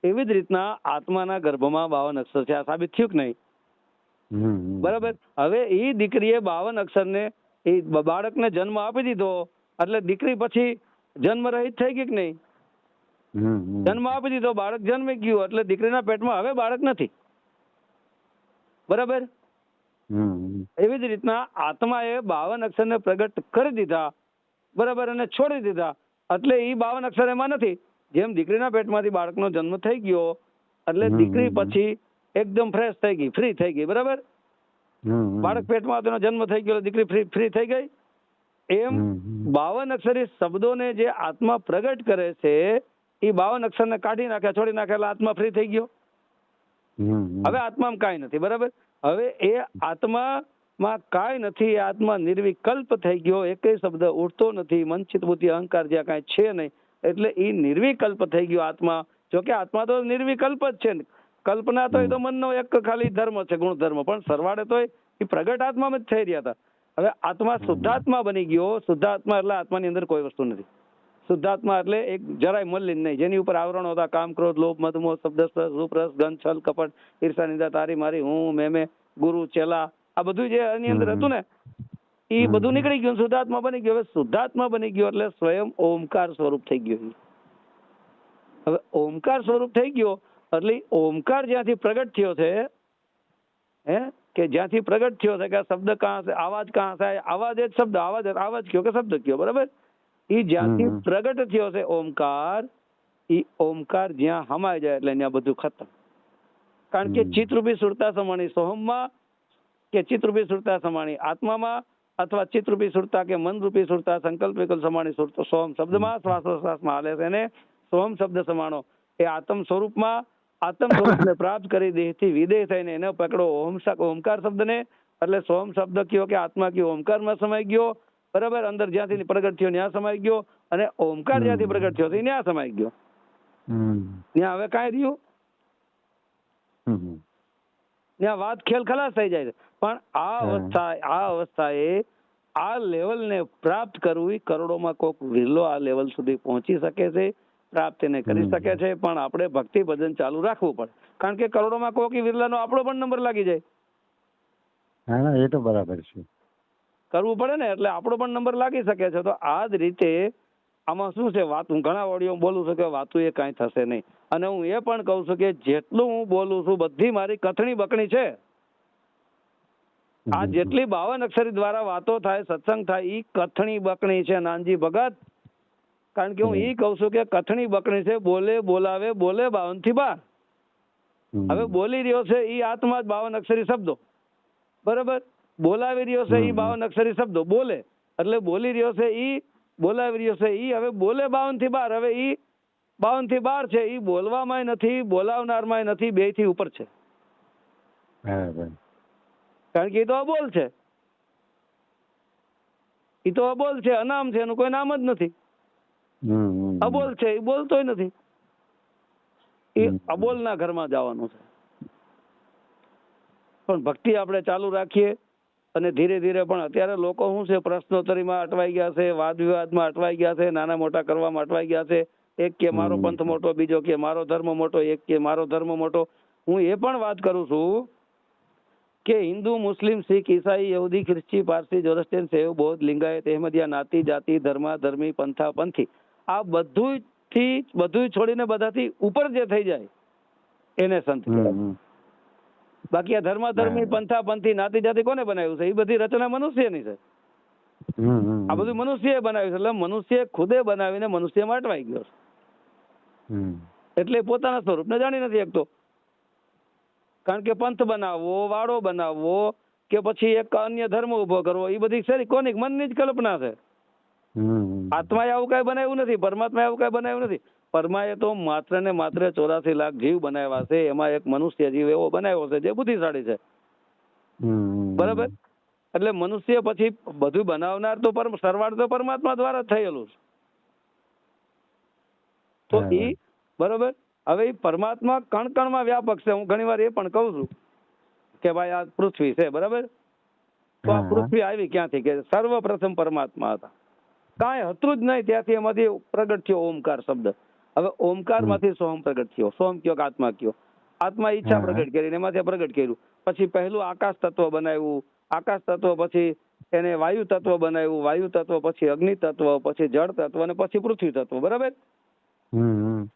Speaker 2: એવી જ રીતના આત્માના ગર્ભમાં 52 અક્ષર છે. આ સાબિત થયું કે નહીં? બરાબર. હવે એ દીકરીએ 52 અક્ષરને, એ બાળકને જન્મ આપી દીધો એટલે દીકરી પછી જન્મ રહિત થઈ ગઈ કે નહીં? જન્મ આપી દીધો, બાળક જન્મી ગયું એટલે દીકરીના પેટમાં હવે બાળક નથી, બરાબર. એવી જ રીતના આત્માએ 52 અક્ષરને પ્રગટ કરી દીધા, બરાબર, અને છોડી દીધા એટલે એ 52 અક્ષર એમાં નથી. જેમ દીકરીના પેટમાંથી બાળકનો જન્મ થઈ ગયો એટલે દીકરી પછી એકદમ ફ્રેશ થઈ ગઈ, ફ્રી થઈ ગઈ, બરાબર. બાળક પેટમાં તેનો જન્મ થઈ ગયો, દીકરી ફ્રી થઈ ગઈ. એમ 52 અક્ષરી શબ્દોને જે આત્મા પ્રગટ કરે છે એ 52 અક્ષરને કાઢી નાખ્યા, છોડી નાખ્યા એટલે આત્મા ફ્રી થઈ ગયો. હવે આત્મામાં કાંઈ નથી, બરાબર. હવે એ આત્મામાં કાંઈ નથી, એ આત્મા નિર્વિકલ્પ થઈ ગયો. એકેય શબ્દ ઉઠતો નથી, મન, ચિત્ત, બુદ્ધિ, અહંકાર જ્યાં કાંઈ છે નહીં એટલે એ નિર્વિકલ્પ થઈ ગયો આત્મા. જોકે આત્મા તો નિર્વિકલ્પ જ છે. કલ્પના તો એ તો મનનો એક ખાલી ધર્મ છે, ગુણધર્મ, પણ સરવાળે તો એ પ્રગટ આત્મામાં જ થઈ રહ્યા હતા. હવે આત્મા શુદ્ધાત્મા બની ગયો. શુદ્ધાત્મા એટલે આત્માની અંદર કોઈ વસ્તુ નથી. શુદ્ધાત્મા એટલે એક જરાય મલિન નહીં, જેની ઉપર આવરણો હતા, કામ, ક્રોધ, લોભ, મદ, મોહ, શબ્દ, રૂપ, રસ, ગંધ, છલ, કપટ, ઈર્ષા, નિંદા, તારી મારી, હું, મેં, ગુરુ, ચેલા, આ બધું જે એની અંદર હતું ને એ બધું નીકળી ગયું, શુદ્ધાત્મા બની ગયો. હવે શુદ્ધાત્મા બની ગયો એટલે સ્વયં ઓમકાર સ્વરૂપ થઈ ગયો. હવે ઓમકાર સ્વરૂપ થઈ ગયો એટલે ઓમકાર જ્યાંથી પ્રગટ થયો છે, કે જ્યાંથી પ્રગટ થયો છે કે શબ્દ કહાં છે, આવાજ કહાં છે, આવાજ જ શબ્દ, આવાજ કયો કે શબ્દ કયો, બરાબર. એ જ્યાંથી પ્રગટ થયો છે ઓમકાર, એ ઓમકાર જ્યાં હમાઈ જાય એટલે ત્યાં બધું ખતમ. કારણ કે ચિત્તરૂપી સુરતા સમાણી સોહમમાં, કે ચિત્તરૂપી સુરતા સમાણી આત્મામાં, અથવા ચિત્તરૂપી સુરતા કે મનરૂપી સુરતા, સંકલ્પ વિકલ્પ સમાણી સુરતા સોહમ શબ્દમાં, શ્વાસોશ્વાસમાં હાલે છે એને સોહમ શબ્દ સમાણો. એ આત્મ સ્વરૂપમાં, આત્મ સ્વરૂપને પ્રાપ્ત કરી દેહથી વિદેહ થઈને એને પકડો ઓમકાર શબ્દને, એટલે સોહમ શબ્દ કયો કે આત્મા કયો ઓમકારમાં સમાઈ ગયો, બરાબર. અંદર જ્યાંથી પ્રગટ થયો ત્યાં સમાઈ ગયો, અને ઓમકાર જ્યાંથી પ્રગટ થયો ત્યાં સમાઈ ગયો. ત્યાં હવે કાંઈ રહ્યું? ત્યાં વાત ખેલ ખલાસ થઈ જાય છે. પણ આ અવસ્થાએ આ લેવલને પ્રાપ્ત કરવું, કરોડોમાં કોક વિરલો આ લેવલ સુધી પહોંચી શકે છે, પ્રાપ્ત એને કરી શકે છે. પણ આપણે ભક્તિ ભજન ચાલુ રાખવું પડે, કારણ કે કરોડોમાં કોક વિરલાનો આપણો પણ નંબર લાગી જાય.
Speaker 1: હા, એ તો બરાબર છે,
Speaker 2: કરવું પડે ને, એટલે આપણો પણ નંબર લાગી શકે છે. તો આ જ રીતે આમાં શું છે, વાત હું ઘણા ઓડિયો બોલું છું કે વાતું એ કાંઈ થશે નહીં. અને હું એ પણ કહું છું કે જેટલું હું બોલું છું બધી મારી કથણી બકણી છે. આ જેટલી 52 અક્ષરી દ્વારા વાતો થાય, સત્સંગ થાય, એ કથણી બકણી છે નાનજી ભગત. કારણ કે હું એ કહું છું કે કથણી બકણી છે, બોલે, બોલાવે, બોલે 52 થી 12. હવે બોલી રહ્યો છે એ આત્મા જ 52 અક્ષરી શબ્દો, બરાબર. બોલાવી રહ્યો છે એ 52 અક્ષરી શબ્દો બોલે, એટલે બોલી રહ્યો છે એ, બોલાવી રહ્યો છે એ. હવે બોલે 52 થી 12. હવે એ 52 થી 12 છે, એ બોલવામાં નથી, બોલાવનારમાં નથી, બે થી ઉપર છે. કારણ કે એ તો અબોલ છે, એ તો અબોલ છે, અનામ છે, એનું કોઈ નામ જ નથી. અબોલ છે, એ બોલતોય નથી. એ અબોલના ઘરમાં જવાનું છે. પણ ભક્તિ આપણે ચાલુ રાખીએ અને ધીરે ધીરે. પણ અત્યારે લોકો શું છે, પ્રશ્નોત્તરીમાં અટવાઈ ગયા છે, વાદ વિવાદમાં અટવાઈ ગયા છે, નાના મોટા કરવામાં અટવાઈ ગયા છે. એક કે મારો પંથ મોટો, બીજો કે મારો ધર્મ મોટો, એક કે મારો ધર્મ મોટો. હું એ પણ વાત કરું છું કે હિન્દુ, મુસ્લિમ, શીખ, ઈસાઈ, યહૂદી, ખ્રિસ્તી, પારસી, જોરસ્ટિયન, સેવ, બૌદ્ધ, લિંગાયત, અહેમદિયા, નાતી જાતિ, ધર્મા ધર્મી, પંથા પંથી, આ બધું છોડીને બધાથી ઉપર જે થઈ જાય એને સંત કહેવાય. બાકી આ ધર્માધર્મી, પંથા પંથી, નાતી જાતિ કોને બનાવ્યું છે? એ બધી રચના મનુષ્યની છે. આ બધું મનુષ્યએ બનાવ્યું છે. એટલે મનુષ્ય ખુદે બનાવીને મનુષ્યમાં અટવાઈ ગયો છે. એટલે પોતાના સ્વરૂપને જાણી નથી શકતો. કારણ કે પંથ બનાવવો, વાડો બનાવવો કે પછી એક અન્ય ધર્મ ઉભો કરવો, એ બધી શેરી કોની? મનની જ કલ્પના છે. આત્માએ આવું કઈ બનાવ્યું નથી, પરમાત્માએ આવું કઈ બનાવ્યું નથી. પરમાએ તો માત્ર ને માત્ર 84 લાખ જીવ બનાવ્યા છે. એમાં એક મનુષ્ય જીવ એવો બનાવ્યો છે જે બુદ્ધિશાળી છે. બરાબર? એટલે મનુષ્ય પછી બધું બનાવનાર તો સરવાળ તો પરમાત્મા દ્વારા થયેલું છે. તો એ બરોબર. હવે એ પરમાત્મા કણ કણમાં વ્યાપક છે. હું ઘણી વાર એ પણ કહું છું કે ભાઈ આ પૃથ્વી છે, બરાબર? તો આ પૃથ્વી આવી ક્યાંથી? કે સર્વપ્રથમ પરમાત્મા હતા, કાંઈ હતું જ નહીં, ત્યાંથી એમાંથી પ્રગટ થયો ઓમકાર શબ્દ. હવે ઓમકાર માંથી સોમ પ્રગટ થયો. સોમ કયો કે આત્મા કયો? આત્મા ઈચ્છા પ્રગટ કરીને એમાંથી પ્રગટ કર્યું. પછી પહેલું આકાશ તત્વ બનાવ્યું. આકાશ તત્વ પછી એને વાયુ તત્વ બનાવ્યું. વાયુ તત્વ પછી અગ્નિ તત્વ, પછી જળ તત્વ અને પછી પૃથ્વી તત્વ. બરાબર?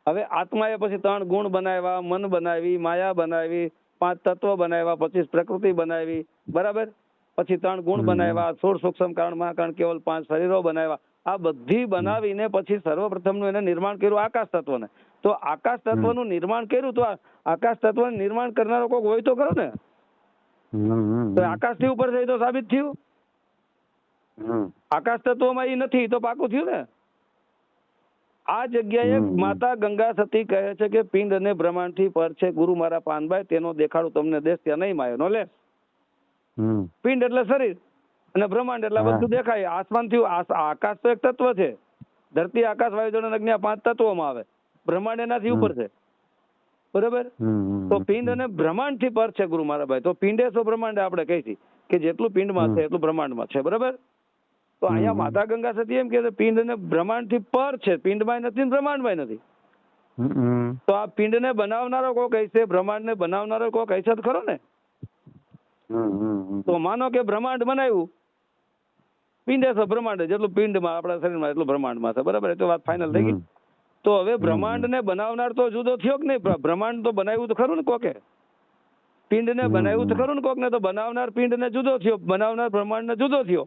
Speaker 2: હવે આત્માએ પછી 3 ગુણ બનાવ્યા, મન બનાવી, માયા બનાવી, 5 તત્વ બનાવ્યા, પછી પ્રકૃતિ બનાવી. બરાબર? પછી 3 ગુણ બનાવ્યા, 16 સૂક્ષ્મ કારણ, મહાકારણ, કેવલ 5 શરીરો બનાવ્યા. આ બધી બનાવીને પછી સર્વપ્રથમનું એને નિર્માણ કર્યું આકાશ તત્વને. તો આકાશ તત્વનું નિર્માણ કર્યું તો આકાશ તત્વનું નિર્માણ કરનારો કોઈ હોય તો ખરો ને? તો આકાશથી ઉપર થઈ તો સાબિત થયું. આકાશ તત્વમાં એ નથી તો પાકું થયું ને. આ જગ્યાએ માતા ગંગા સતી કહે છે કે પિંડ અને બ્રહ્માંડ થી પર છે ગુરુ મારા પાનભાઈ, તેનો દેખાડું તમને દેશ ત્યાં નહીં માયો નો લે. પિંડ એટલે શરીર અને બ્રહ્માંડ એટલે બધું દેખાય. આસમાન થી આકાશ તો એક તત્વ છે. ધરતી, આકાશ, વાયુ, જળ અને અગ્નિ 5 તત્વોમાં આવે. બ્રહ્માંડ એનાથી ઉપર છે. બરાબર? તો પિંડ અને બ્રહ્માંડ થી પર છે ગુરુ મારા ભાઈ. તો પિંડે સો બ્રહ્માંડ આપણે કહી છીએ કે જેટલું પિંડમાં છે એટલું બ્રહ્માંડમાં છે. બરાબર? તો અહીંયા માતા ગંગા સતી એમ કે પિંડ અને બ્રહ્માંડ થી પર છે, પિંડમાં નથી, બ્રહ્માંડમાં નથી. તો આ પિંડ ને બનાવનારો કોક હશે, બ્રહ્માંડ ને બનાવનારો કોક હશે ખરો ને? તો માનો કે બ્રહ્માંડ બનાવ્યું, પિંડે છે બ્રહ્માંડ, જેટલું પિંડમાં આપણા શરીરમાં એટલું બ્રહ્માંડમાં છે. બરાબર? એ તો વાત ફાઇનલ થઈ ગઈ. તો હવે બ્રહ્માંડ ને બનાવનાર તો જુદો થયો કે નહીં? બ્રહ્માંડ તો બનાવ્યું તો ખરું ને કોકે? પિંડ ને બનાવ્યું તો ખરું ને કોક ને? તો બનાવનાર પિંડ ને જુદો થયો, બનાવનાર બ્રહ્માંડ ને જુદો થયો.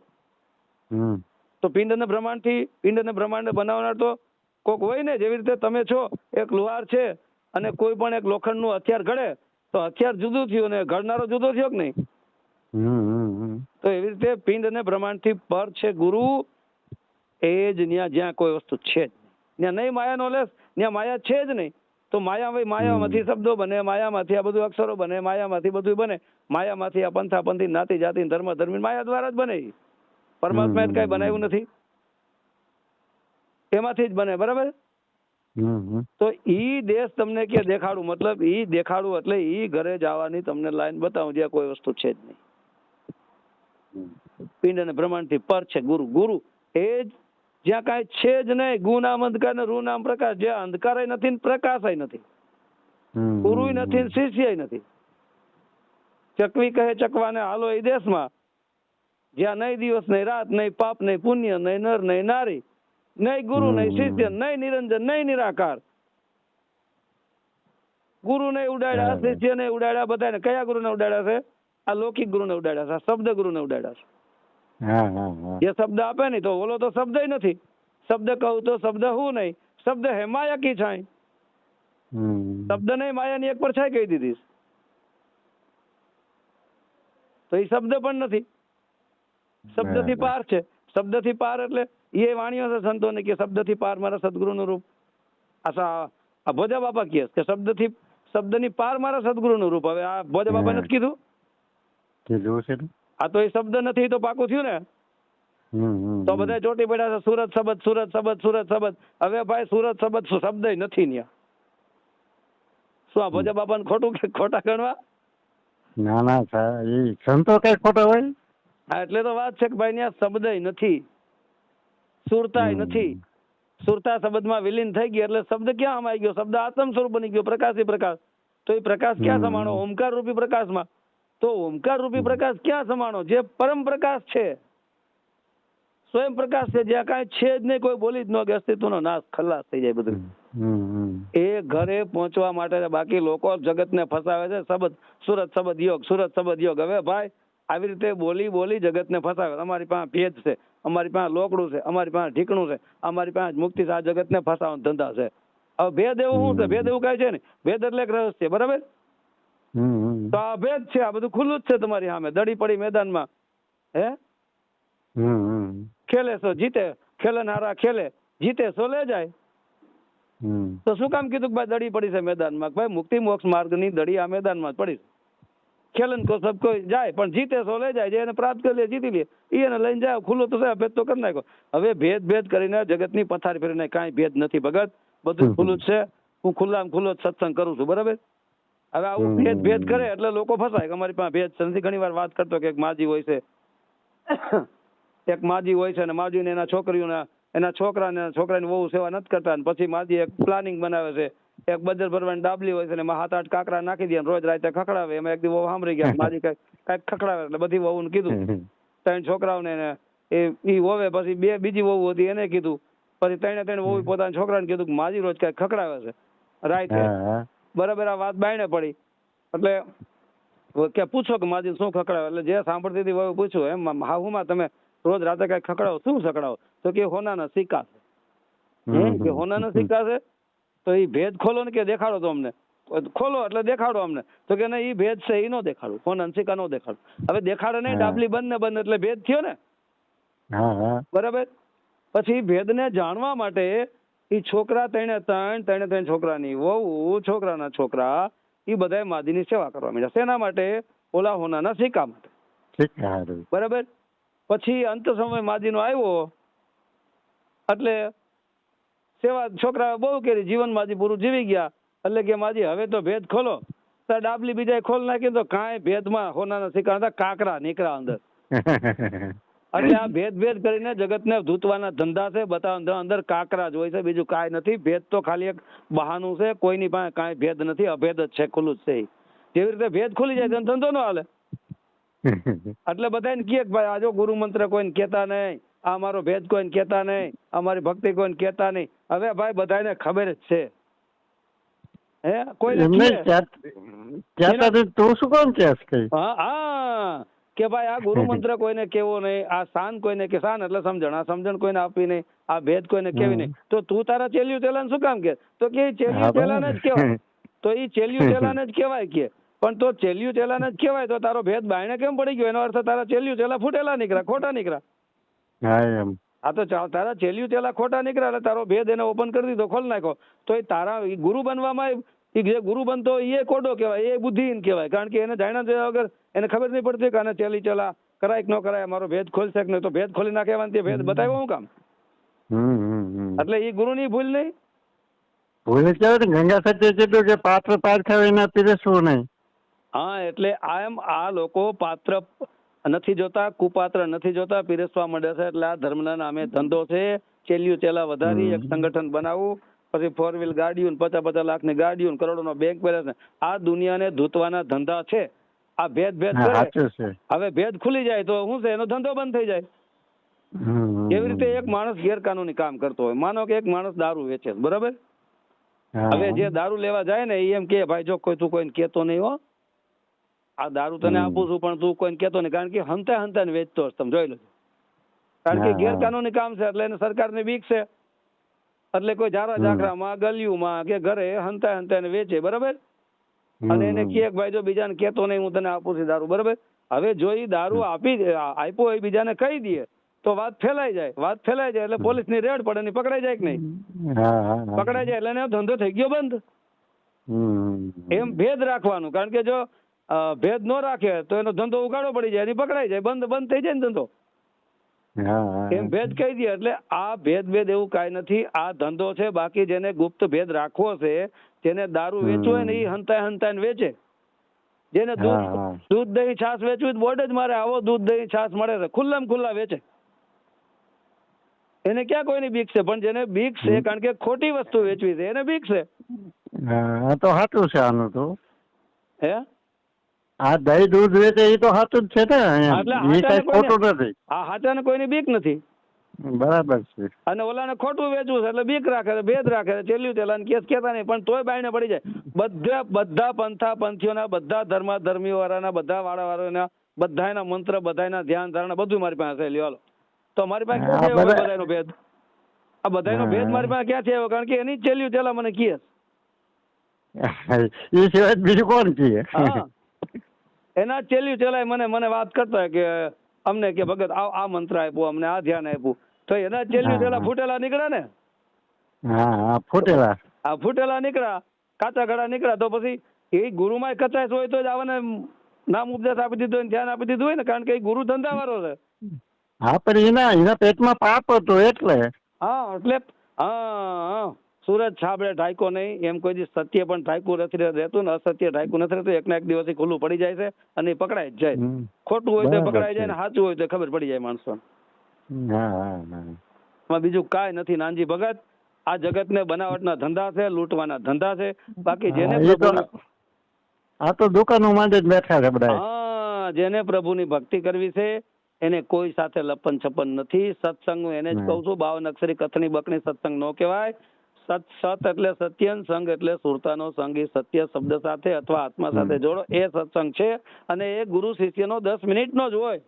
Speaker 2: તો પિંડ અને બ્રહ્માંડ થી, પિંડ અને બ્રહ્માંડ બનાવનાર તો કોક હોય ને. જેવી રીતે તમે છો, એક લુહાર છે અને કોઈ પણ એક લોખંડનું હથિયાર ઘડે તો હથિયાર જુદું થયું ને ઘડનારો જુદો થયો કે નહીં? તો એવી રીતે પિંડ અને બ્રહ્માંડ થી પર છે ગુરુ. એ જ જ્યાં કોઈ વસ્તુ છે જ ત્યાં નહીં માયા નો લેસ, ત્યાં માયા છે જ નહીં. તો માયામાંથી શબ્દો બને, માયામાંથી આ બધું અક્ષરો બને, માયામાંથી બધું બને, માયામાંથી આ પંથા પંથી, નાતી જાતિ, ધર્મ ધર્મી માયા દ્વારા જ બને. પરમાત્માએ કઈ બનાવ્યું નથી, એમાંથી જ બને. બરાબર? તો ઈ દેશ તમને કે દેખાડું, મતલબ ઈ દેખાડું એટલે ઈ ઘરે જવાની તમને લાઈન બતાવું જ્યાં કોઈ વસ્તુ છે જ નહીં. પિંડ અને બ્રહ્માંડ થી પર છે ગુરુ. ગુરુ એ જ જ્યાં કાંઈ છે જ નહીં. ગુ નામ અંધકાર ને રૂ નામ પ્રકાશ. જ્યાં અંધકાર નથી ને પ્રકાશ નથી, ગુરુ નથી ને શિષ્ય નથી. ચકવી કહે ચકવાને હાલો એ દેશમાં, જ્યાં નહીં દિવસ નહીં રાત, નહીં પાપ નહીં પુણ્ય, નહીં નર નહીં નારી, નહીં ગુરુ નહીં શિષ્ય, નહીં નિરંજન નહીં નિરાકાર. ગુરુ ને ઉડાડ્યા, શિષ્ય ને ઉડાડ્યા, બધાને. કયા ગુરુ ને ઉડાડ્યા છે? આ લૌકિક ગુરુ ને ઉડાડ્યા છે, શબ્દ ગુરુ ને ઉડાડ્યા છે. જે શબ્દ આપે ને તો ઓલો તો શબ્દ નથી. શબ્દ કહું તો શબ્દ હું નહીં, શબ્દ હે માયા કી છાય. શબ્દ નહીં, માયા ની એક પર છાય કહી દીધી. તો એ શબ્દ પણ નથી, શબ્દ થી પાર છે. શબ્દ થી પાર એટલે એ વાણીઓ છે સંતોને કે શબ્દ થી પાર મારા સદગુરુ નું રૂપ. આ ભોજા બાપા કહે કે શબ્દ ની પાર મારા સદગુરુ નું રૂપ. હવે આ ભોજા બાપા નથી કીધું? આ તો એ શબ્દ નથી તો પાકું થયું ને. તો બધા ચોટી પડ્યા છે સુરત શબ્દ, સુરત શબ્દ, સુરત શબ્દ. હવે ભાઈ સુરત શબ્દ શબ્દ નથી ત્યાં. શું આ ભોજા બાપાને ખોટું કે ખોટા ગણવા?
Speaker 1: ના ના સાહેબ, એ સંતો કઈ ખોટા હોય?
Speaker 2: હા, એટલે તો વાત છે કે ભાઈ ત્યાં શબ્દય નથી, સુરતાય નથી. સુરતા શબ્દમાં વિલીન થઈ ગઈ એટલે શબ્દ ક્યાં સમાઈ ગયો? શબ્દ આત્મ સ્વરૂપ બની ગયો, પ્રકાશી પ્રકાશ. તો એ પ્રકાશ ક્યાં સમાણો? ઓમકાર રૂપી પ્રકાશમાં. તો ઓમકાર રૂપી પ્રકાશ ક્યાં સમાણો? જે પરમ પ્રકાશ છે, સ્વયં પ્રકાશ છે, જ્યાં કાંઈ છે જ નહીં, કોઈ બોલી જ ન કે અસ્તિત્વનો નાશ, ખલાસ થઈ જાય બધું. એ ઘરે પહોંચવા માટે બાકી લોકો જગતને ફસાવે છે. શબ્દ સુરત શબ્દ યોગ, સુરત શબ્દ યોગ. હવે ભાઈ આવી રીતે બોલી બોલી જગતને ફસાવે. અમારી પાસે ભેદ છે, અમારી પાસે લોકડું છે, અમારી પાસે ઢીકણું છે, અમારી પાસે મુક્તિ છે. આ જગતને ફસાવાનો ધંધા છે. હવે ભેદ એવું શું છે? ભેદ એવું કઈ છે ને. ભેદ એટલે એક રહસ્ય, બરાબર? તો આ ભેદ છે, આ બધું ખુલ્લું જ છે તમારી સામે. દડી પડી મેદાનમાં, હે ખેલે સો જીતે, ખેલનહારા ખેલે, જીતે સો લે જાય. તો શું કામ કીધું કે ભાઈ દડી પડી છે મેદાનમાં? ભાઈ મુક્તિ મોક્ષ માર્ગની દડી આ મેદાનમાં જ પડી છે. ખેલન કો સબ કોઈ જાય, પણ જીતે સો લઈ જાય. જે એને પ્રાપ્ત કરી લે, જીતી લે, એને લઈને જાય. ખુલ્લો તો ભેદ તો કરી નાખ્યો. હવે ભેદ કરીને જગતની પથારી ફેરીને કાંઈ ભેદ નથી ભગત, બધું ખુલ્લું જ છે. હું ખુલ્લામાં ખુલ્લો જ સત્સંગ કરું છું, બરાબર? હવે આવું ભેદ કરે એટલે લોકો ફસાય કે અમારી પાસે ભેદ છે નથી. ઘણી વાર વાત કરતો કે એક માજી હોય છે, એક માજી હોય છે, અને માજીને એના છોકરીઓના, એના છોકરાને, છોકરાની બહુ સેવા નથી કરતા. પછી માજી એક પ્લાનિંગ બનાવે છે, એક બજર ભરવાની ડાબલી હોય છે, એમાં 7-8 કાંકરા નાખી દે, રોજ રાતે ખખડાવે. એમાં એક દી વહુ સાંભળી ગયા, માજી કઈક ખખડાવે, એટલે બધી વહુને કીધું. 3 છોકરાઓને એ વહુએ પછી બીજી વહુ હતી એને કીધું. પછી 3 વહુ પોતાના છોકરાને કીધું કે માજી રોજ કઈક ખખડાવે છે રાતે, બરાબર? આ વાત બાયણે પડી એટલે કે પૂછો કે માજી શું ખખડાવે? એટલે જે સાંભળતી હતી વહુ પૂછ્યું, એમ હાહુમાં તમે રોજ રાતે કઈ ખખડાવો, શું ખખડાવો? તો કે હોનાના સિક્કા છે. કે હોનાના સિક્કા છે? તો એ ભેદ ખોલો ને, કે દેખાડો તો અમને. ખોલો એટલે દેખાડો અમને. તો કે નહીં, એ ભેદ છે, એ નો દેખાડું, હોનાના સિક્કા નો દેખાડું. હવે દેખાડો નહીં, ડાબલી બંધ ને બંધ એટલે ભેદ થયો ને, બરાબર? પછી ભેદને જાણવા માટે એ છોકરા 3 છોકરાની વહુ, છોકરાના છોકરા, એ બધા માજીની સેવા કરવા માંડ્યા. શેના માટે? ઓલા હોનાના સિક્કા માટે, બરાબર? પછી અંત સમય માજીનો આવ્યો એટલે સેવા છોકરા બહુ કરી, જીવન માજી પૂરું જીવી ગયા. એટલે કે માજી હવે તો ભેદ ખોલો. તો ડાબલી બીજા ખોલ નાખી તો કાંઈ ભેદમાં હોનાના સિક્કા હતા, કાંકરા નીકળ્યા અંદર. એટલે આ ભેદ કરીને જગતને ધૂતવાના ધંધા છે, બતાવવા અંદર કાંકરા જ હોય છે, બીજું કાંઈ નથી. ભેદ તો ખાલી એક બહાનું છે, કોઈની પાસે કાંઈ ભેદ નથી, અભેદ જ છે, ખુલ્લું જ છે. જેવી રીતે ભેદ ખુલી જાય ધંધો ન હાલે. એટલે બધાને કહે કે ભાઈ આજો ગુરુ મંત્ર કોઈને કહેતા નહીં, આ મારો ભેદ કોઈને કહેતા નહીં, અમારી ભક્તિ કોઈને કહેતા નહીં. હવે ભાઈ બધાને ખબર જ છે, હે કોઈને હા કે ભાઈ આ ગુરુ મંત્ર કોઈને કેવો નહીં, આ શાન કોઈને કે શાન એટલે સમજણ, આ સમજણ કોઈને આપી નહીં, આ ભેદ કોઈને કેવી નહીં. તો તું તારા ચેલ્યું ચેલાને શું કામ કે? તો કે ચેલ્યું ચેલાને જ કહેવાય. તો એ ચેલ્યું ચેલાને જ કહેવાય કે, પણ તો ચેલ્યું ચેલાને જ કહેવાય તો તારો ભેદ બાયણે કેમ પડી ગયો? એનો અર્થ તારા ચેલ્યું ચેલા ફૂટેલા નીકળ્યા, ખોટા નીકળ્યા. આ તો તારા ચેલ્યું ચેલા ખોટા નીકળ્યા એટલે તારો ભેદ એને ઓપન કરી દીધો, ખોલ નાખ્યો. તો એ તારા ગુરુ બનવામાં જે ગુરુ બનતો એ કોડો કહેવાય, એ બુદ્ધિહીન કહેવાય. કારણ કે એને જાણ્યા જોયા વગર એને ખબર નહીં પડતી કે આને ચેલી ચેલા કરાય કે ન કરાય, મારો ભેદ ખોલશે કે નહીં. તો ભેદ ખોલી નાખે, તે ભેદ બતાવ્યો હું કામ? એટલે એ ગુરુની ભૂલ નહીં.
Speaker 1: ભૂલ કેવાય ગંગા સત્ય કીધું કે પાત્ર પારખા વિના પીરસવું નહીં.
Speaker 2: હા, એટલે આ લોકો પાત્ર નથી જોતા, કુપાત્ર નથી જોતા, પીરસવા માંડે છે. એટલે આ ધર્મના નામે ધંધો છે. ચેલ્યું ચેલા વધારી એક સંગઠન બનાવવું, પછી 4 વ્હીલ ગાડીઓ, 50-50 લાખની ગાડીઓ, કરોડોનો બેંક બેલેન્સ. આ દુનિયાને ધૂતવાના ધંધા છે. આ ભેદ કરે. હવે ભેદ ખુલી જાય તો શું છે? એનો ધંધો બંધ થઈ જાય. એવી રીતે એક માણસ ગેરકાનૂની કામ કરતો હોય, માનો કે એક માણસ દારૂ વેચે, બરાબર? હવે જે દારૂ લેવા જાય ને એ એમ કે ભાઈ જો તું કોઈને કેતો નહીં હો, આ દારૂ તને આપું છું પણ તું કોઈને કેતો નહીં. કારણ કે હંતા વેચતો હશે, તમે જોઈ લો. કારણ કે ગેરકાનૂની કામ છે એટલે એને સરકારને બીક છે. એટલે કોઈ ઝારા ઝાખરામાં, ગલીઓમાં કે ઘરે હંતા વેચે, બરાબર? અને એને કે ભાઈ જો બીજાને કેતો નહીં, હું તને આપું છું દારૂ, બરાબર? હવે જો એ દારૂ આપ્યો એ બીજાને કહી દે તો વાત ફેલાઈ જાય એટલે પોલીસની રેડ પડે ને પકડાઈ જાય કે નહીં? પકડાઈ જાય એટલે એનો ધંધો થઈ ગયો બંધ. એમ ભેદ રાખવાનું. કારણ કે જો ભેદ ન રાખે તો એનો ધંધો ઉગાડો પડી જાય, પકડાઈ જાય, બંધ થઈ જાય ને ધંધો.
Speaker 1: હા
Speaker 2: એમ ભેદ કહી દે. એટલે આ ભેદ એવું કાંઈ નથી. આ ધંધો છે. બાકી જેને ગુપ્ત ભેદ રાખવો છે, જેને દારૂ વેચવો હોય ને એ હંતાઈને વેચે. જેને દૂધ દહીં છાશ વેચવું બોર્ડ જ મારે આવો દૂધ દહીં છાશ મળે છે, ખુલ્લા વેચે. એને ક્યાં કોઈની બીક છે? પણ જેને બીક છે કારણ કે ખોટી વસ્તુ વેચવી છે એને બીક છે.
Speaker 1: હા તો સાચું છે આનું તો.
Speaker 2: હે
Speaker 1: આ દહીં દૂધ વેચે એ તો સાચું જ છે ને, એ કઈ ખોટું નથી.
Speaker 2: હા, હાચાને કોઈની બીક નથી.
Speaker 1: બરાબર છે.
Speaker 2: અને ઓલાને ખોટું વેચવું છે એટલે બીક રાખે છે, ભેદ રાખે છે, ચેલ્યું તેલા કેસ કેતા નહીં, પણ તોય બાયણે પડી જાય. બધા પંથા પંથીઓના, બધા ધર્મીઓ વાળાના, બધા વાળાના, બધાના મંત્ર, બધાના ધ્યાન ધારણા બધું મારી પાસે છે. લ્યો તો મારી પાસે ક્યાં છે બધાનો ભેદ? આ બધાનો ભેદ મારી પાસે ક્યાં છે? કારણ કે એની ચેલ્યું તેલા મને કહે.
Speaker 1: એ સિવાય બીજું કોણ કહે?
Speaker 2: એના ચેલ્યું ચેલાય મને વાત કરતા હોય કે અમને કે ભગત આ મંત્ર આપ્યું, અમને આ ધ્યાન આપ્યું, તો એના ચેલ્યું ચેલા ફૂટેલા નીકળ્યા ને.
Speaker 1: હા
Speaker 2: ફૂટેલા નીકળ્યા, કાચા ઘડા નીકળ્યા. તો પછી એ ગુરુમાં કચાશ હોય તો જ આવને નામ ઉપદેશ આપી દીધું હોય, ધ્યાન આપી દીધું હોય ને, કારણ કે એ ગુરુ ધંધા વાળો છે.
Speaker 1: હા, પણ એના પેટમાં પાપ હતો એટલે.
Speaker 2: એટલે સુરજ છાબડે ઢાંકો નહીં, એમ કોઈ દી સત્ય પણ ઢાંકું નથી રહેતું ને અસત્ય ઢાંકું નથી રહેતું. એકના એક દિવસ ખુલ્લું પડી જાય છે અને એ પકડાય જ જાય. ખોટું હોય તો પકડાઈ જાય ને સાચું હોય તો ખબર પડી જાય માણસો. બીજું કાંઈ નથી નાનજી ભગત. આ જગતને બનાવટના ધંધા છે, લૂંટવાના ધંધા છે. બાકી જેને
Speaker 1: આ તો દુકાનો માંડે જ બેઠા છે બધા.
Speaker 2: જેને પ્રભુની ભક્તિ કરવી છે એને કોઈ સાથે લપન છપન નથી. સત્સંગ એને જ કહું છું, 52 અક્ષરી કથની બકની સત્સંગ નો કહેવાય. સત એટલે સત્યન, સંગ એટલે સુરતાનો સંગ. એ સત્ય શબ્દ સાથે અથવા આત્મા સાથે જોડો, એ સત્સંગ છે. અને એ ગુરુ શિષ્યનો 10 મિનિટનો જ હોય.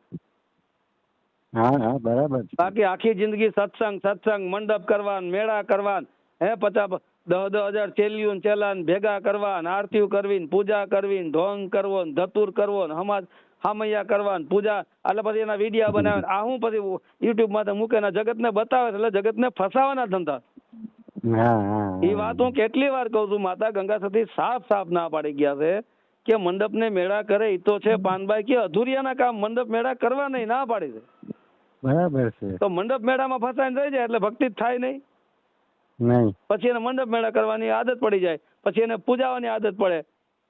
Speaker 1: હા, બરાબર.
Speaker 2: બાકી આખી જિંદગી સત્સંગ મંડપ કરવાન, મેળા કરવાન, 50,000 ચેલિયું ચેલાન ભેગા કરવાન, આરતીઓ કરવી, પૂજા કરવી, ઢોંગ કરવો, ધતુર કરવો, હામૈયા કરવાન, પૂજા. એટલે પછી એના વિડીયા બનાવે. આ હું પછી યુટ્યુબ માં મૂકે, જગતને બતાવે. એટલે જગતને ફસાવાના ધંધા. એ વાત હું કેટલી વાર કઉ છું. માતા ગંગા સતી સાફ ના પાડી ગયા છે કે મંડપ ને મેળા કરે એ તો છે પાનબાઈ કે અધૂરિયાના કામ, મંડપ મેળા કરવા નહીં, ના પાડી છે.
Speaker 1: બરાબર છે.
Speaker 2: તો મંડપ મેળામાં ફસાઈને રહી જાય એટલે ભક્તિ જ થાય નહીં. પછી એને મંડપ મેળા કરવાની આદત પડી જાય. પછી એને પૂજાવાની આદત પડે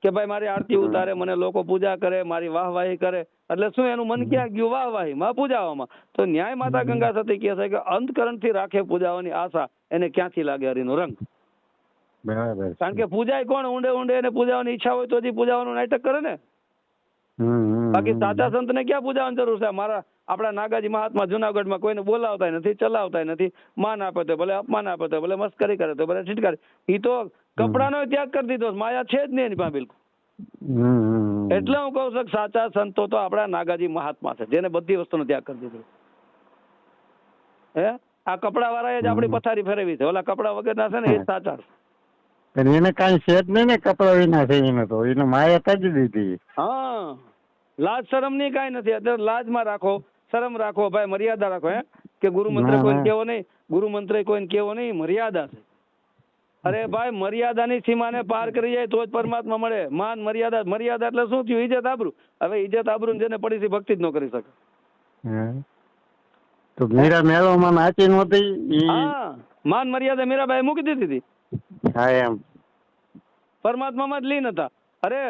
Speaker 2: કે ભાઈ મારી આરતી ઉતારે, મને લોકો પૂજા કરે, મારી વાહવાહી કરે. એટલે શું એનું મન ક્યાં ગયું? વાહવાહીમાં, પૂજાવામાં. તો ન્યાય માતા ગંગા સતી કહે છે કે અંતકરણ થી રાખે પૂજાવાની આશા, એને ક્યાંથી લાગે હરિનો રંગ?
Speaker 1: બરાબર.
Speaker 2: કારણ કે પૂજાય કોણ? ઊંડે એને પૂજાવાની ઈચ્છા હોય તો જ પૂજાવાનું નાટક કરે ને. બાકી સાચા સંત ને ક્યાં પૂજાવાની જરૂર છે? આપણા નાગાજી મહાત્મા જુનાગઢમાં કોઈને બોલાવતા નથી, ચલાવતા નથી. માન આપે તો ભલે, અપમાન આપે તો ભલે, મસ્કરી કરે તો ભલે, ઠીટકારી. એ તો કપડાનો ત્યાગ કરી દીધો. માયા છે જ નહીં એની પાસે બિલકુલ. એટલે હું કહું છું કે સાચા સંતો તો આપણા નાગાજી મહાત્મા છે, જેને બધી વસ્તુનો ત્યાગ કરી દીધો. આ કપડા વાળા જ આપણી પથારી ફેરવી છે. ઓલા કપડા વગરના છે ને એ સાચા છે.
Speaker 1: એને કઈ છે જ નહીં ને કપડા વિના છે. એને તો એને માયા તજી દીધી.
Speaker 2: લાજ શરમ ની કઈ નથી. અત્યારે લાજમાં રાખો, શરમ રાખો, ભાઈ મર્યાદા રાખો. કે ગુરુ મંત્ર કોઈને કેવો નહીં, ગુરુ મંત્ર કોઈને કેવો નહીં, મર્યાદા છે. અરે ભાઈ, મર્યાદાની સીમાને પાર કરી જાય તો જ પરમાત્મા મળે. માન મર્યાદા. મર્યાદા એટલે શું થયું? ઇજ્જત આબરૂ. હવે ઇજ્જત આબરૂ જેને પડી છે ભક્તિ જ ન કરી શકે.
Speaker 1: તો મીરા મેળોમાં નાચી નહોતી.
Speaker 2: માન મર્યાદા મીરાબાઈ મૂકી દીધી હતી.
Speaker 1: એમ
Speaker 2: પરમાત્મામાં જ લીન હતા. અરે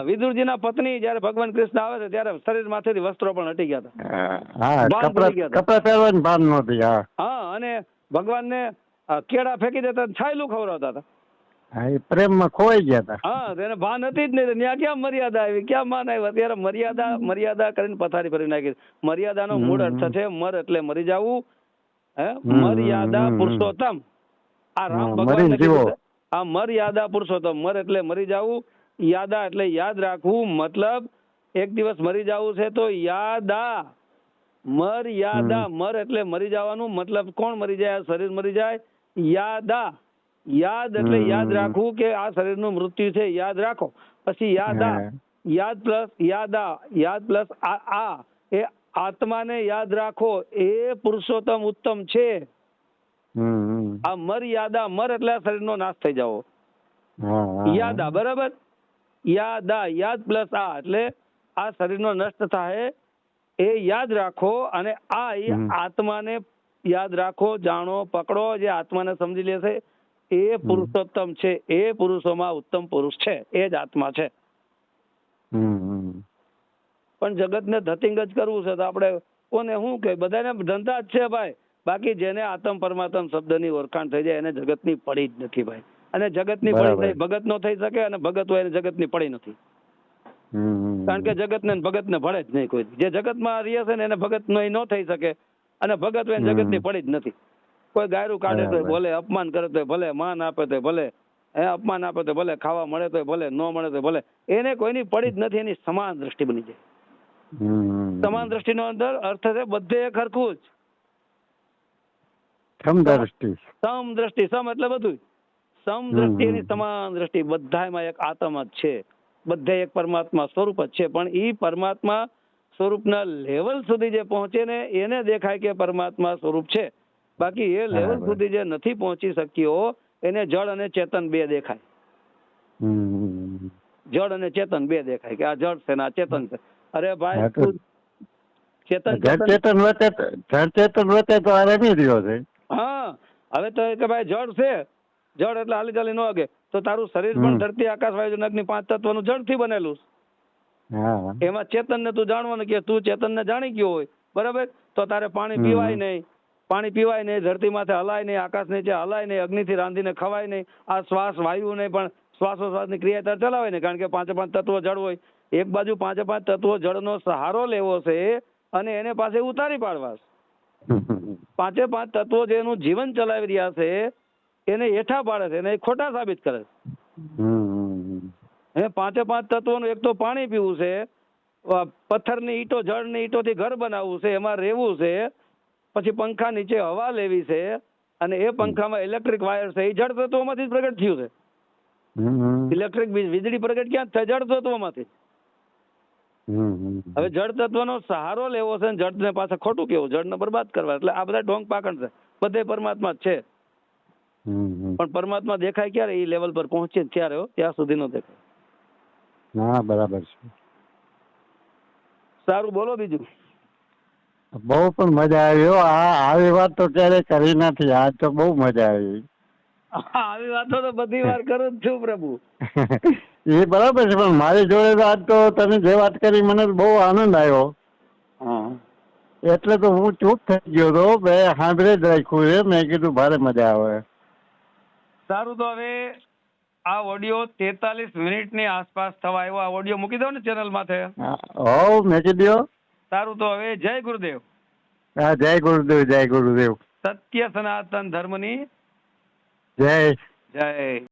Speaker 2: વિદુરજીના પત્ની જયારે ભગવાન કૃષ્ણ આવે છે ત્યારે શરીર માંથેથી વસ્ત્રો પણ હટી ગયા હતા.
Speaker 1: કપડા પહેરવાની ભાન નહોતી.
Speaker 2: અને ભગવાનને કેળા ફેંકી દેતા, છાયલું ખવડાવતા હતા.
Speaker 1: પ્રેમમાં ખોવાઈ ગયા હતા.
Speaker 2: તેને ભાન હતી જ નહીં. ત્યાં ક્યાં મર્યાદા આવી, ક્યાં માન આવ્યું? અત્યારે મર્યાદા કરીને પથારી ફરી નાખી. મર્યાદાનો મૂળ અર્થ છે મર એટલે મરી જવું. મર્યાદા પુરુષોત્તમ. આ રામ ભગવાન મર્યાદા પુરુષોત્તમ. મર એટલે મરી જવું, યાદા એટલે યાદ રાખવું. મતલબ એક દિવસ મરી જવું છે તો યાદા. મર્યાદા. મર એટલે મરી જવાનું. મતલબ કોણ મરી જાય? શરીર મરી જાય. યાદા. યાદ એટલે યાદ રાખવું કે આ શરીરનું મૃત્યુ છે, યાદ રાખો. પછી યાદા. યાદ પ્લસ યાદા. યાદ પ્લસ આ એ આત્માને યાદ રાખો. એ પુરુષોત્તમ ઉત્તમ છે. આ મર્યાદા. મર એટલે આ શરીરનો નાશ થઈ જાવો. યાદા. બરાબર. યાદા. યાદ પ્લસ આ એટલે આ શરીરનો નષ્ટ થાય એ યાદ રાખો અને આત્માને યાદ રાખો, જાણો, પકડો. જે આત્માને સમજી લેશે એ પુરુષોત્તમ છે, એ પુરુષોમાં ઉત્તમ પુરુષ છે, એ જ આત્મા છે. પણ જગતને ધતિંગ જ કરવું છે તો આપણે કોને શું કે, બધાને ધંધા જ છે ભાઈ. બાકી જેને આત્મ પરમાત્મ શબ્દની ઓળખાણ થઈ જાય એને જગતની પડી જ નથી ભાઈ. અને જગતની પડી થઈ ભગત નો થઈ શકે, અને ભગત હોય એને જગતની પડી નથી. કારણ કે જગત ને ભગત ને ભળે જ નહીં કોઈ. જે જગતમાં રહે છે ને એને ભગત ન થઈ શકે, અને ભગત હોય જગત ની પડી જ નથી. કોઈ ગાયરું કાઢે તો ભલે, અપમાન કરે તો ભલે, માન આપે તો ભલે, અપમાન આપે તો ભલે, ખાવા મળે તો ભલે, ન મળે તો ભલે, એને કોઈની પડી જ નથી. એની સમાન દ્રષ્ટિ બની જાય. સમાન દ્રષ્ટિ નો અંદર અર્થ છે બધે ખરખું જ. સમ દ્રષ્ટિ, સમ એટલે બધું. સમ દ્રષ્ટિ એની સમાન દ્રષ્ટિ. બધામાં એક આત્મા જ છે, બધે એક પરમાત્મા સ્વરૂપ જ છે. પણ એ પરમાત્મા સ્વરૂપના લેવલ સુધી જે પહોંચે ને એને દેખાય કે પરમાત્મા સ્વરૂપ છે. બાકી એ લેવલ સુધી જે નથી પહોંચી શક્યો એને જળ અને ચેતન બે દેખાય. જળ અને ચેતન બે દેખાય કે આ જળ છે ને આ ચેતન છે. અરે ભાઈ તું
Speaker 1: ચેતન વચ્ચે તો આ રમી રહ્યો છે.
Speaker 2: હા, હવે તો કે ભાઈ જળ છે, જળ એટલે હાલી ચાલી ન વાગે, તો તારું શરીર પણ ધરતી આકાશ વાયુ અગ્નિ 5 તત્વનું જળ થી બનેલું. એમાં ચેતન ને તું જાણવાનું કે તું ચેતન ને જાણી ગયો હોય બરાબર, તો તારે પાણી પીવાય નહીં, પાણી પીવાય નહીં, ધરતી માથે હલાય નહીં, આકાશ નીચે હલાય નહીં, અગ્નિ થી રાંધીને ખવાય નહીં, આ શ્વાસ વાયુ નહીં પણ શ્વાસોશ્વાસની ક્રિયા તારે ચલાવાય નહીં. કારણ કે 5 તત્વો જળ હોય. એક બાજુ 5 તત્વો જળનો સહારો લેવો છે અને એને પાસે ઉતારી પાડવા. 5 તત્વો જેનું જીવન ચલાવી રહ્યા છે એને હેઠા પાડે છે, એને ખોટા સાબિત કરે છે. એ 5 તત્વોનું એક તો પાણી પીવું છે, પથ્થરની ઈંટો, જળની ઈંટોથી ઘર બનાવવું છે, એમાં રહેવું છે, પછી પંખા નીચે હવા લેવી છે, અને એ પંખામાં ઇલેક્ટ્રિક વાયર છે, એ જળ તત્વોમાંથી જ પ્રગટ થયું છે. ઇલેક્ટ્રિક વીજળી પ્રગટ ક્યાં થાય? જળ તત્વોમાંથી. હવે જળ તત્વનો સહારો લેવો છે, જળને પાસે ખોટું કેવું, જળને બરબાદ કરવા. એટલે આ બધા ઢોંગ પાકણ છે. બધે પરમાત્મા જ છે, પણ પરમાત્મા દેખાય ક્યારે? એ લેવલ પર પહોંચે ત્યારે, ત્યાં સુધી નો દેખાય.
Speaker 1: હા, બરાબર છે.
Speaker 2: સારું, બોલો બીજું.
Speaker 1: બહુ પણ મજા આવી. આવી વાત તો ક્યારે કરી નથી. આજ તો બહુ મજા આવી.
Speaker 2: આવી વાતો તો બધી વાર કરું જ છું પ્રભુ.
Speaker 1: એ બરાબર છે, પણ મારી જોડે તો આજ તો તમે જે વાત કરી મને બહુ આનંદ આવ્યો. એટલે તો હું ચૂપ થઈ ગયો હતો. મેં સાંભળે જ રાખ્યું છે. મેં કીધું ભારે મજા આવે.
Speaker 2: સારું, તો હવે આ ઓડિયો 43 મિનિટની આસપાસ થવા આવ્યો. આ ઓડિયો મૂકી દો ને ચેનલ માથે.
Speaker 1: હોવ, મૂકી દો.
Speaker 2: સારું, તો હવે જય ગુરુદેવ.
Speaker 1: હા, જય ગુરુદેવ, જય ગુરુદેવ.
Speaker 2: સત્ય સનાતન ધર્મની
Speaker 1: જય.
Speaker 2: જય.